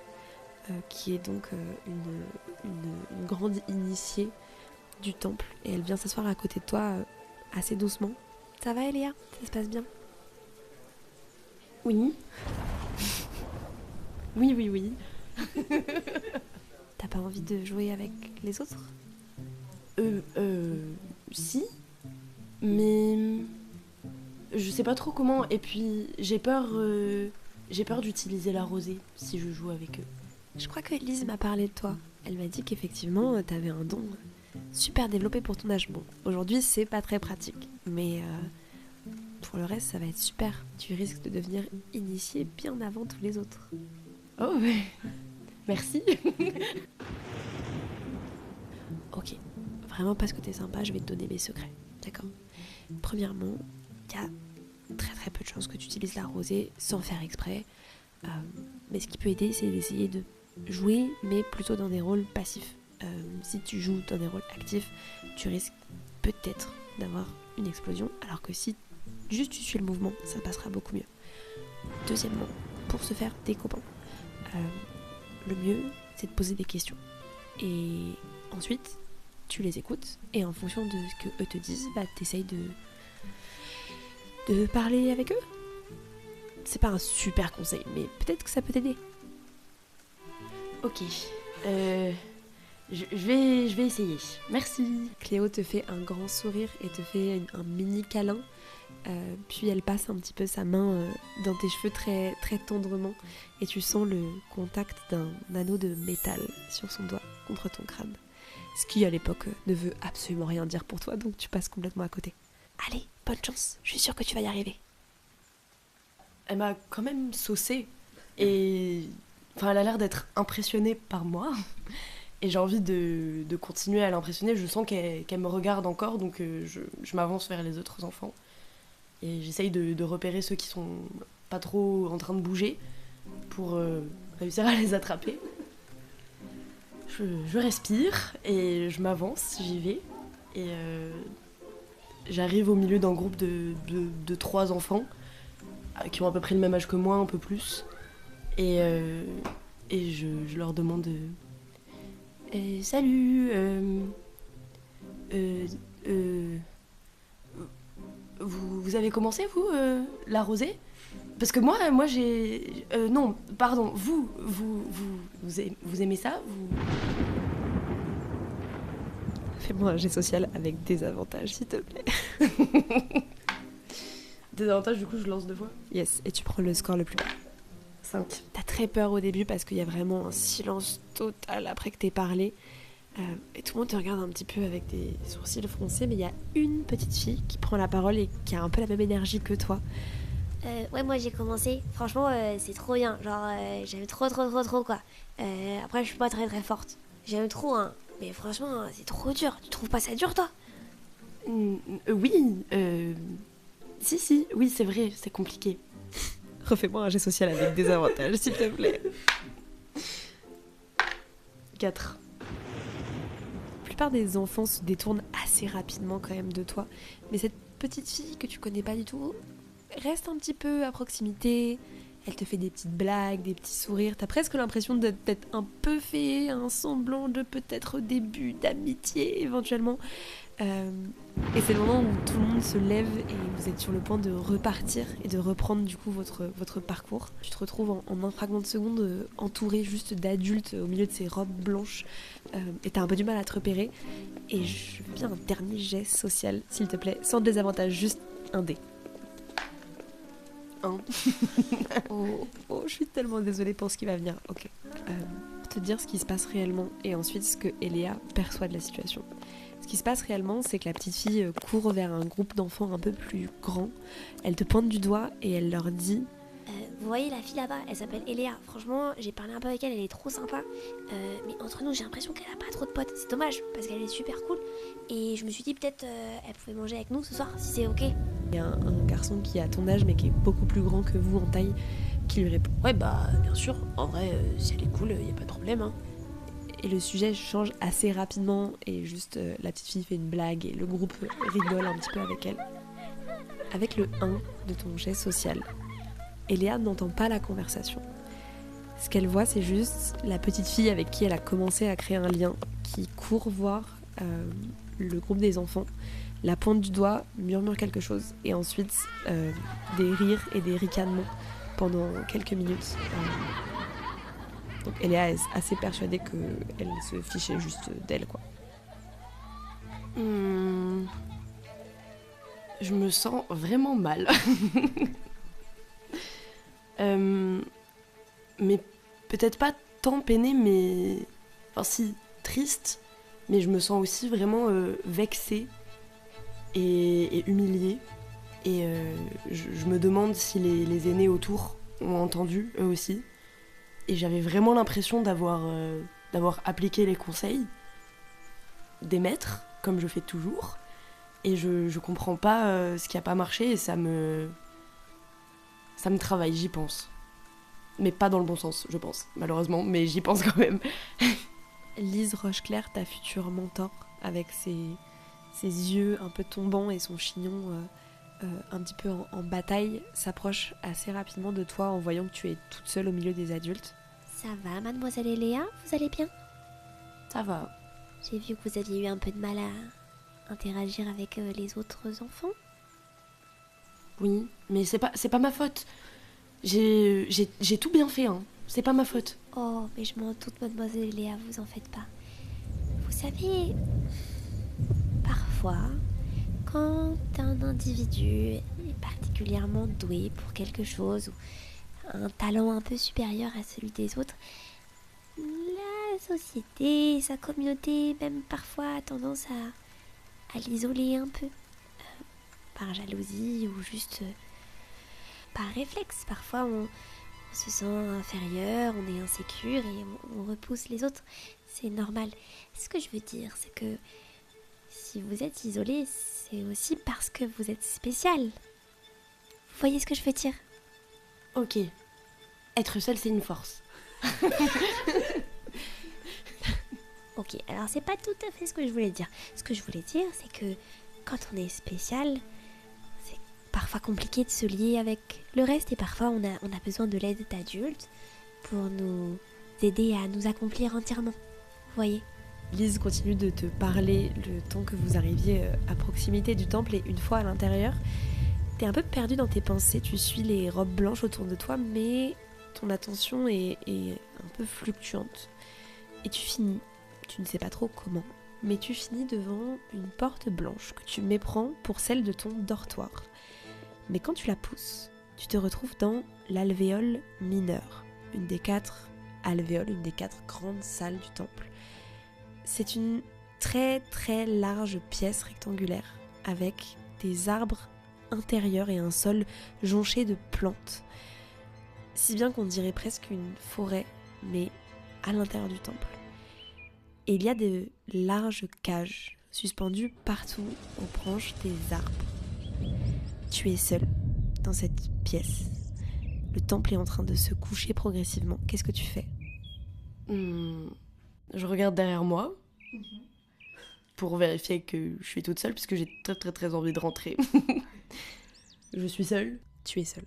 qui est donc une grande initiée du temple. Et elle vient s'asseoir à côté de toi assez doucement. Ça va, Eléa? Ça se passe bien? Oui. Oui. T'as pas envie de jouer avec les autres? Si. Mais je sais pas trop comment. Et puis j'ai peur d'utiliser la rosée si je joue avec eux. Je crois que Elise m'a parlé de toi. Elle m'a dit qu'effectivement, t'avais un don super développé pour ton âge. Bon, aujourd'hui, c'est pas très pratique. Mais pour le reste, ça va être super. Tu risques de devenir initié bien avant tous les autres. Oh, mais merci. Ok, vraiment parce que t'es sympa, je vais te donner mes secrets. D'accord? Premièrement, il y a très très peu de chances que tu utilises la rosée sans faire exprès. Mais ce qui peut aider, c'est d'essayer de jouer, mais plutôt dans des rôles passifs. Si tu joues dans des rôles actifs, tu risques peut-être d'avoir une explosion, alors que si juste tu suis le mouvement, ça passera beaucoup mieux. Deuxièmement, pour se faire des copains, le mieux, c'est de poser des questions. Et ensuite, tu les écoutes, et en fonction de ce que eux te disent, t'essayes de parler avec eux. C'est pas un super conseil, mais peut-être que ça peut t'aider. Ok. Je vais essayer. Merci. Cléo te fait un grand sourire et te fait un mini câlin. Puis elle passe un petit peu sa main dans tes cheveux très, très tendrement. Et tu sens le contact d'un anneau de métal sur son doigt contre ton crâne. Ce qui à l'époque ne veut absolument rien dire pour toi, donc tu passes complètement à côté. Allez, bonne chance, je suis sûre que tu vas y arriver. Elle m'a quand même saucée. Et enfin, elle a l'air d'être impressionnée par moi. Et j'ai envie de continuer à l'impressionner. Je sens qu'elle me regarde encore, donc je m'avance vers les autres enfants. Et j'essaye de repérer ceux qui sont pas trop en train de bouger pour réussir à les attraper. Je respire et je m'avance, j'y vais. Et j'arrive au milieu d'un groupe de 3 enfants qui ont à peu près le même âge que moi, un peu plus. Et je leur demande... salut, vous avez commencé, vous, la rosée? Parce que moi j'ai... non, pardon, vous aimez ça? Fais-moi un jet social avec des avantages, s'il te plaît. Des avantages, du coup, je lance 2 fois. Yes, et tu prends le score le plus bas. 5. T'as très peur au début parce qu'il y a vraiment un silence total après que t'aies parlé. Et tout le monde te regarde un petit peu avec des sourcils froncés, mais il y a une petite fille qui prend la parole et qui a un peu la même énergie que toi. Ouais, moi j'ai commencé. Franchement, c'est trop bien. Genre, j'aime trop quoi. Après, je suis pas très très forte. J'aime trop, hein. Mais franchement, c'est trop dur. Tu trouves pas ça dur, toi? Oui, si, oui, c'est vrai, c'est compliqué. Refais-moi un jet social avec des avantages, s'il te plaît. 4. La plupart des enfants se détournent assez rapidement quand même de toi. Mais cette petite fille que tu connais pas du tout reste un petit peu à proximité. Elle te fait des petites blagues, des petits sourires. T'as presque l'impression d'être un peu fait, un semblant de peut-être début d'amitié éventuellement. Et c'est le moment où tout le monde se lève et vous êtes sur le point de repartir et de reprendre du coup votre parcours. Tu te retrouves en un fragment de seconde entouré juste d'adultes au milieu de ces robes blanches et t'as un peu du mal à te repérer. Et je veux bien un dernier jet social, s'il te plaît, sans désavantage, juste un dé. 1. Oh, je suis tellement désolée pour ce qui va venir. Ok. Te dire ce qui se passe réellement et ensuite ce que Eléa perçoit de la situation. Ce qui se passe réellement, c'est que la petite fille court vers un groupe d'enfants un peu plus grands. Elle te pointe du doigt et elle leur dit Vous voyez la fille là-bas, elle s'appelle Eléa. Franchement, j'ai parlé un peu avec elle, elle est trop sympa. Mais entre nous, j'ai l'impression qu'elle a pas trop de potes. C'est dommage, parce qu'elle est super cool. Et je me suis dit peut-être elle pouvait manger avec nous ce soir, si c'est ok. Il y a un garçon qui est à ton âge mais qui est beaucoup plus grand que vous en taille qui lui répond Ouais, bah, bien sûr, en vrai, si elle est cool, y a pas de problème, hein. Et le sujet change assez rapidement et juste la petite fille fait une blague et le groupe rigole un petit peu avec elle. Avec le 1 de ton jet social, Et Léa n'entend pas la conversation. Ce qu'elle voit, c'est juste la petite fille avec qui elle a commencé à créer un lien, qui court voir le groupe des enfants, la pointe du doigt, murmure quelque chose, et ensuite des rires et des ricanements pendant quelques minutes. Donc Eléa est assez persuadée qu'elle se fichait juste d'elle, quoi. Je me sens vraiment mal. Mais peut-être pas tant peinée, mais... Enfin si, triste, mais je me sens aussi vraiment vexée et humiliée. Et je me demande si les aînés autour ont entendu, eux aussi. Et j'avais vraiment l'impression d'avoir appliqué les conseils des maîtres, comme je fais toujours. Et je comprends pas ce qui a pas marché et ça me travaille, j'y pense. Mais pas dans le bon sens, je pense, malheureusement, mais j'y pense quand même. Lise Rocheclair, ta future mentor, avec ses yeux un peu tombants et son chignon un petit peu en bataille, s'approche assez rapidement de toi en voyant que tu es toute seule au milieu des adultes. Ça va, mademoiselle Eléa? Vous allez bien? Ça va. J'ai vu que vous aviez eu un peu de mal à interagir avec les autres enfants. Oui, mais c'est pas ma faute. J'ai tout bien fait, hein. C'est pas ma faute. Oh, mais je m'en doute, mademoiselle Eléa, vous en faites pas. Vous savez, parfois, quand un individu est particulièrement doué pour quelque chose ou un talent un peu supérieur à celui des autres, la société, sa communauté, même parfois a tendance à l'isoler un peu. Par jalousie ou juste par réflexe. Parfois on se sent inférieur, on est insécure et on repousse les autres. C'est normal. Ce que je veux dire, c'est que si vous êtes isolé, c'est aussi parce que vous êtes spécial. Vous voyez ce que je veux dire? Ok. Être seul, c'est une force. Ok, alors c'est pas tout à fait ce que je voulais dire. Ce que je voulais dire, c'est que quand on est spécial, c'est parfois compliqué de se lier avec le reste et parfois on a besoin de l'aide d'adultes pour nous aider à nous accomplir entièrement. Vous voyez? Lise continue de te parler le temps que vous arriviez à proximité du temple et une fois à l'intérieur, t'es un peu perdu dans tes pensées, tu suis les robes blanches autour de toi mais ton attention est un peu fluctuante. Et tu finis, tu ne sais pas trop comment, mais tu finis devant une porte blanche que tu méprends pour celle de ton dortoir. Mais quand tu la pousses, tu te retrouves dans l'alvéole mineure, une des 4 alvéoles, une des 4 grandes salles du temple. C'est une très très large pièce rectangulaire avec des arbres intérieurs et un sol jonché de plantes. Si bien qu'on dirait presque une forêt, mais à l'intérieur du temple. Et il y a de larges cages suspendues partout aux branches des arbres. Tu es seul dans cette pièce. Le temple est en train de se coucher progressivement. Qu'est-ce que tu fais? Je regarde derrière moi pour vérifier que je suis toute seule parce que j'ai très très très envie de rentrer. Je suis seule. Tu es seul.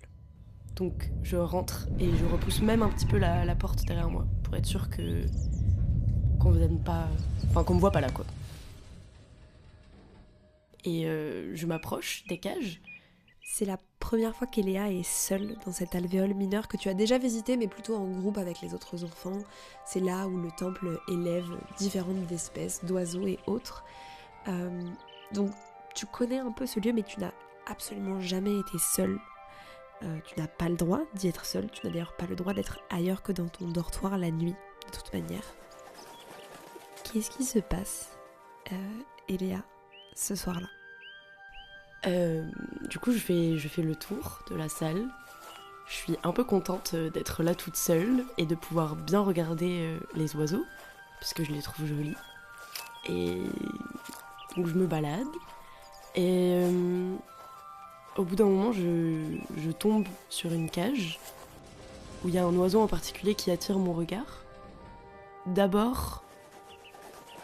Donc je rentre et je repousse même un petit peu la porte derrière moi pour être sûre qu'on me donne pas, enfin qu'on me voit pas là quoi. Et je m'approche des cages. C'est la première fois qu'Eléa est seule dans cette alvéole mineure que tu as déjà visitée mais plutôt en groupe avec les autres enfants. C'est là où le temple élève différentes espèces d'oiseaux et autres. Donc tu connais un peu ce lieu mais tu n'as absolument jamais été seule. Tu n'as pas le droit d'y être seule, tu n'as d'ailleurs pas le droit d'être ailleurs que dans ton dortoir la nuit, de toute manière. Qu'est-ce qui se passe, Eléa, ce soir-là? Du coup, je fais le tour de la salle. Je suis un peu contente d'être là toute seule et de pouvoir bien regarder les oiseaux, parce que je les trouve jolis. Et donc je me balade. Et au bout d'un moment, je tombe sur une cage où il y a un oiseau en particulier qui attire mon regard. D'abord,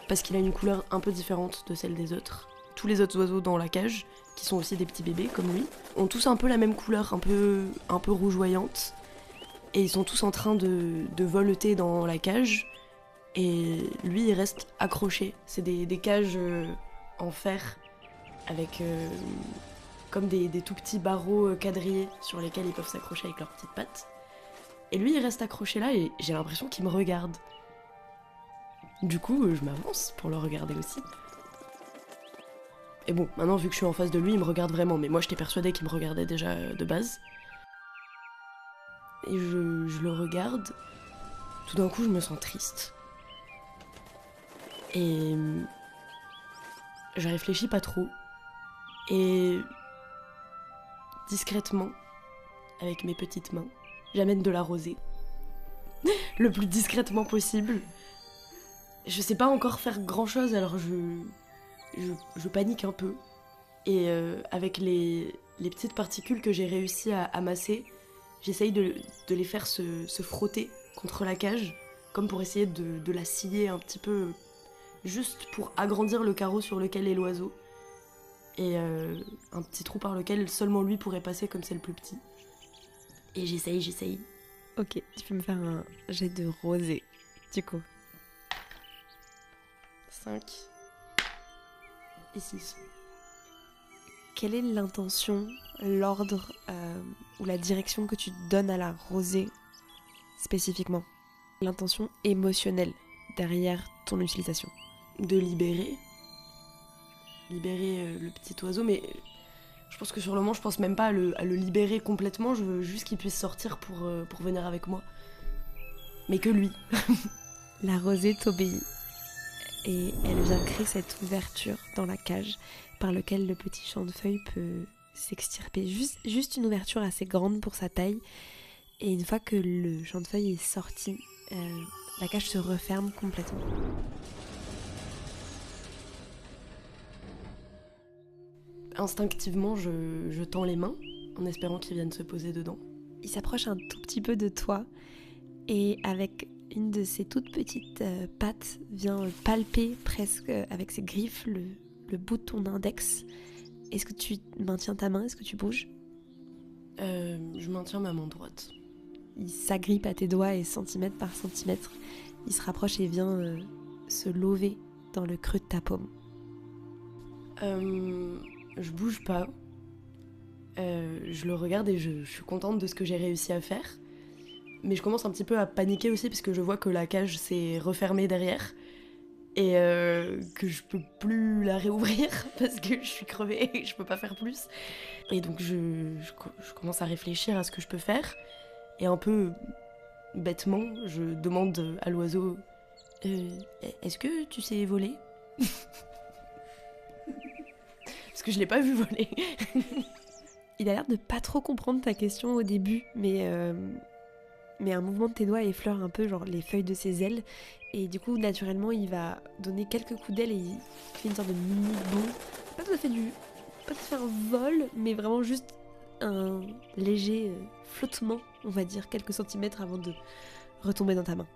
parce qu'il a une couleur un peu différente de celle des autres. Tous les autres oiseaux dans la cage qui sont aussi des petits bébés comme lui, ont tous un peu la même couleur, un peu rougeoyante. Et ils sont tous en train de voleter dans la cage. Et lui, il reste accroché. C'est des cages en fer avec comme des tout petits barreaux quadrillés sur lesquels ils peuvent s'accrocher avec leurs petites pattes. Et lui, il reste accroché là et j'ai l'impression qu'il me regarde. Du coup, je m'avance pour le regarder aussi. Et bon, maintenant, vu que je suis en face de lui, il me regarde vraiment. Mais moi, j'étais persuadée qu'il me regardait déjà de base. Et je le regarde. Tout d'un coup, je me sens triste. Et je réfléchis pas trop. Et discrètement, avec mes petites mains, j'amène de la rosée. Le plus discrètement possible. Je sais pas encore faire grand chose, alors je panique un peu. Et avec les petites particules que j'ai réussi à amasser, j'essaye de les faire se frotter contre la cage, comme pour essayer de la scier un petit peu, juste pour agrandir le carreau sur lequel est l'oiseau. Et un petit trou par lequel seulement lui pourrait passer comme c'est le plus petit. Et j'essaye. Ok, tu peux me faire un jet de rosée, du coup. 5 et 6. Quelle est l'intention, l'ordre ou la direction que tu donnes à la rosée spécifiquement? L'intention émotionnelle derrière ton utilisation. De libérer le petit oiseau, mais je pense que sur le moment, je pense même pas à le libérer complètement, je veux juste qu'il puisse sortir pour venir avec moi. Mais que lui. La rosée t'obéit et elle vient créer cette ouverture dans la cage par laquelle le petit champ de feuilles peut s'extirper. Juste une ouverture assez grande pour sa taille. Et une fois que le champ de feuilles est sorti, la cage se referme complètement. Instinctivement, je tends les mains en espérant qu'il vienne se poser dedans. Il s'approche un tout petit peu de toi et avec une de ses toutes petites pattes vient palper presque avec ses griffes le bout de ton index. Est-ce que tu maintiens ta main? Est-ce que tu bouges? Je maintiens ma main droite. Il s'agrippe à tes doigts et centimètre par centimètre, il se rapproche et vient se lover dans le creux de ta paume. Je bouge pas. Je le regarde et je suis contente de ce que j'ai réussi à faire. Mais je commence un petit peu à paniquer aussi parce que je vois que la cage s'est refermée derrière et que je peux plus la réouvrir parce que je suis crevée et que je peux pas faire plus. Et donc je commence à réfléchir à ce que je peux faire et un peu bêtement, je demande à l'oiseau est-ce que tu sais voler? Parce que je l'ai pas vu voler. Il a l'air de pas trop comprendre ta question au début, mais un mouvement de tes doigts effleure un peu genre les feuilles de ses ailes et du coup naturellement il va donner quelques coups d'aile et il fait une sorte de mini bond. Pas tout à fait un vol, mais vraiment juste un léger flottement, on va dire, quelques centimètres avant de retomber dans ta main.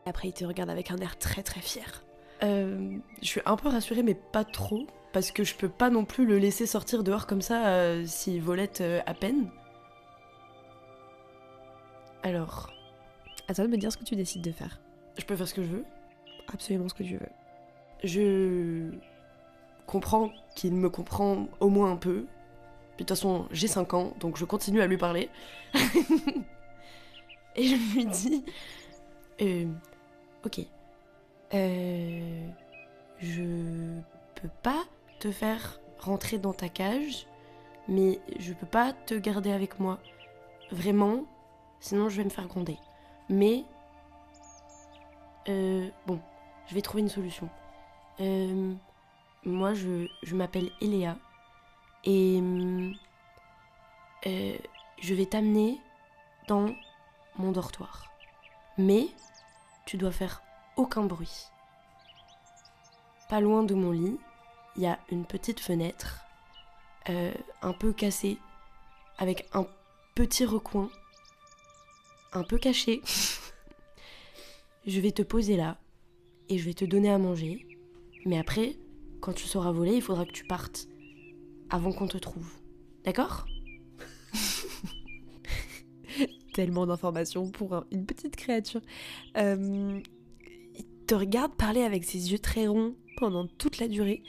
Après il te regarde avec un air très très fier. Je suis un peu rassurée mais pas trop. Parce que je peux pas non plus le laisser sortir dehors comme ça s'il volette à peine. Alors... À toi de me dire ce que tu décides de faire. Je peux faire ce que je veux? Absolument ce que tu veux. Je comprends qu'il me comprend au moins un peu. Puis de toute façon, j'ai 5 ans, donc je continue à lui parler. Et je lui dis... ok. Je peux pas te faire rentrer dans ta cage, mais je peux pas te garder avec moi. Vraiment, sinon je vais me faire gronder. Mais, bon, je vais trouver une solution. Moi, je m'appelle Eléa, et je vais t'amener dans mon dortoir. Mais, tu dois faire aucun bruit. Pas loin de mon lit, il y a une petite fenêtre, un peu cassée, avec un petit recoin, un peu caché. Je vais te poser là, et je vais te donner à manger. Mais après, quand tu sauras voler, il faudra que tu partes. avant qu'on te trouve. D'accord ? Tellement d'informations pour une petite créature. Il te regarde parler avec ses yeux très ronds pendant toute la durée.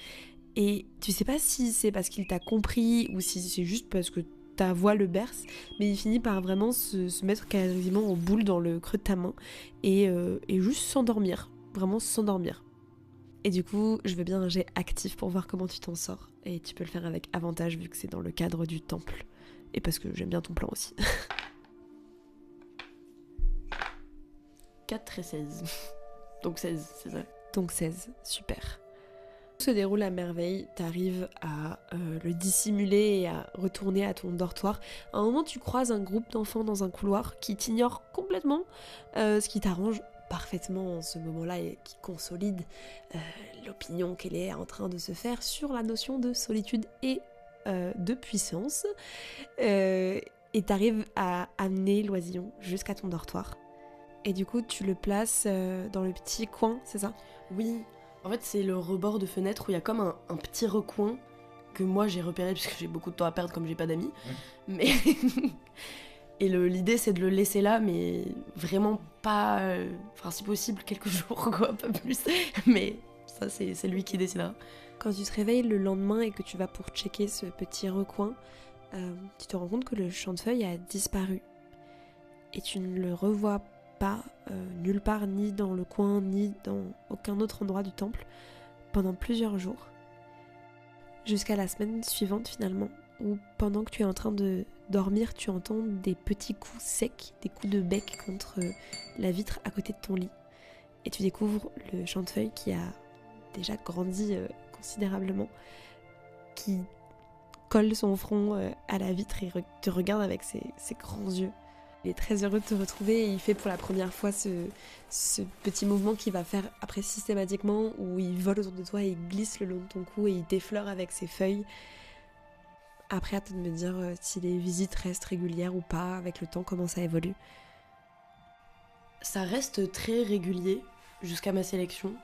Et tu sais pas si c'est parce qu'il t'a compris ou si c'est juste parce que ta voix le berce, mais il finit par vraiment se mettre quasiment en boule dans le creux de ta main et juste s'endormir. Vraiment s'endormir. Et du coup, je veux bien un jet actif pour voir comment tu t'en sors. Et tu peux le faire avec avantage vu que c'est dans le cadre du temple. Et parce que j'aime bien ton plan aussi. 4 et 16. Donc 16, c'est ça. Donc 16, super. Tout se déroule à merveille, t'arrives à le dissimuler et à retourner à ton dortoir. À un moment, tu croises un groupe d'enfants dans un couloir qui t'ignorent complètement, ce qui t'arrange parfaitement en ce moment-là et qui consolide l'opinion qu'elle est en train de se faire sur la notion de solitude et de puissance. Et t'arrives à amener l'oisillon jusqu'à ton dortoir. Et du coup, tu le places dans le petit coin, c'est ça ? Oui, en fait, c'est le rebord de fenêtre où il y a comme un petit recoin que moi j'ai repéré puisque j'ai beaucoup de temps à perdre comme j'ai pas d'amis. Mais et l'idée c'est de le laisser là, mais vraiment pas. Enfin, si possible, quelques jours, quoi, pas plus. Mais ça, c'est lui qui décidera. Quand tu te réveilles le lendemain et que tu vas pour checker ce petit recoin, tu te rends compte que le champ de feuilles a disparu. Et tu ne le revois pas nulle part, ni dans le coin, ni dans aucun autre endroit du temple, pendant plusieurs jours. Jusqu'à la semaine suivante finalement, où pendant que tu es en train de dormir, tu entends des petits coups secs, des coups de bec contre la vitre à côté de ton lit. Et tu découvres le champ de feuilles qui a déjà grandi considérablement, qui colle son front à la vitre et te regarde avec ses grands yeux. Il est très heureux de te retrouver et il fait pour la première fois ce petit mouvement qu'il va faire après systématiquement où il vole autour de toi et il glisse le long de ton cou et il t'effleure avec ses feuilles. Après, à toi de me dire si les visites restent régulières ou pas, avec le temps, comment ça évolue. Ça reste très régulier jusqu'à ma sélection.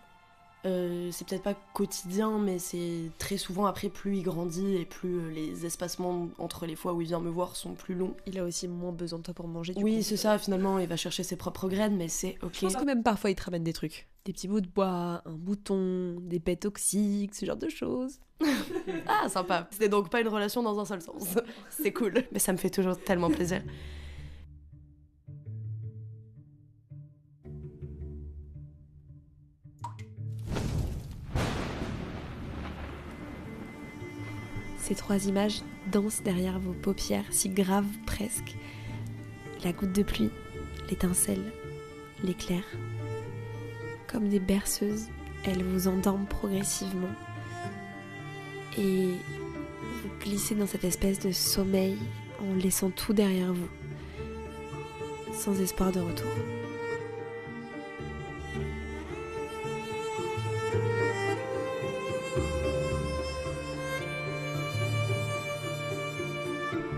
C'est peut-être pas quotidien, mais c'est très souvent après, plus il grandit et plus les espacements entre les fois où il vient me voir sont plus longs. Il a aussi moins besoin de toi pour manger. Oui, c'est ça, finalement, il va chercher ses propres graines, mais c'est ok. Je pense que même parfois il te ramène des trucs. Des petits bouts de bois, un bouton, des baies toxiques, ce genre de choses. Ah, sympa. C'était donc pas une relation dans un seul sens. C'est cool. Mais ça me fait toujours tellement plaisir. Ces 3 images dansent derrière vos paupières, si graves presque. La goutte de pluie, l'étincelle, l'éclair. Comme des berceuses, elles vous endorment progressivement. Et vous glissez dans cette espèce de sommeil en laissant tout derrière vous, sans espoir de retour.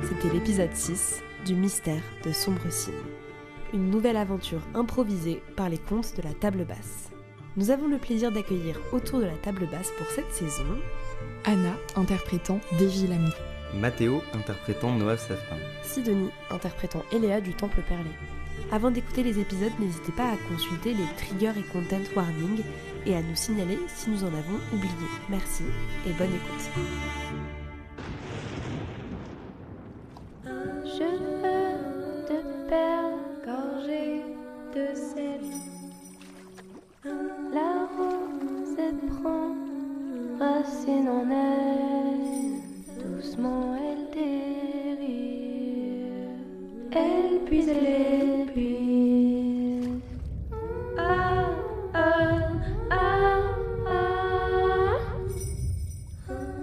C'était l'épisode 6 du Mystère de Sombre Cime. Une nouvelle aventure improvisée par les contes de la table basse. Nous avons le plaisir d'accueillir autour de la table basse pour cette saison Anna, interprétant Davy Lamy. Mathéo, interprétant Noah Safin. Sidonie, interprétant Eléa du Temple Perlé. Avant d'écouter les épisodes, n'hésitez pas à consulter les triggers et content warnings et à nous signaler si nous en avons oublié. Merci et bonne écoute. Cheveux de perles gorgés de sel. La rose prend racine en elle. Doucement elle dérive. Elle puise, elle épuise. Ah, ah, ah, ah.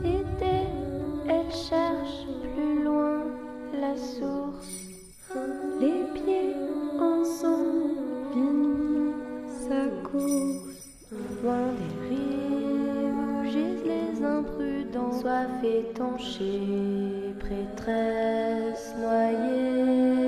Et dès elle cherche plus loin la source, les pieds ensemble finissent sa course, loin des rives où gisent les imprudents, soif étanchée, prêtresse noyée.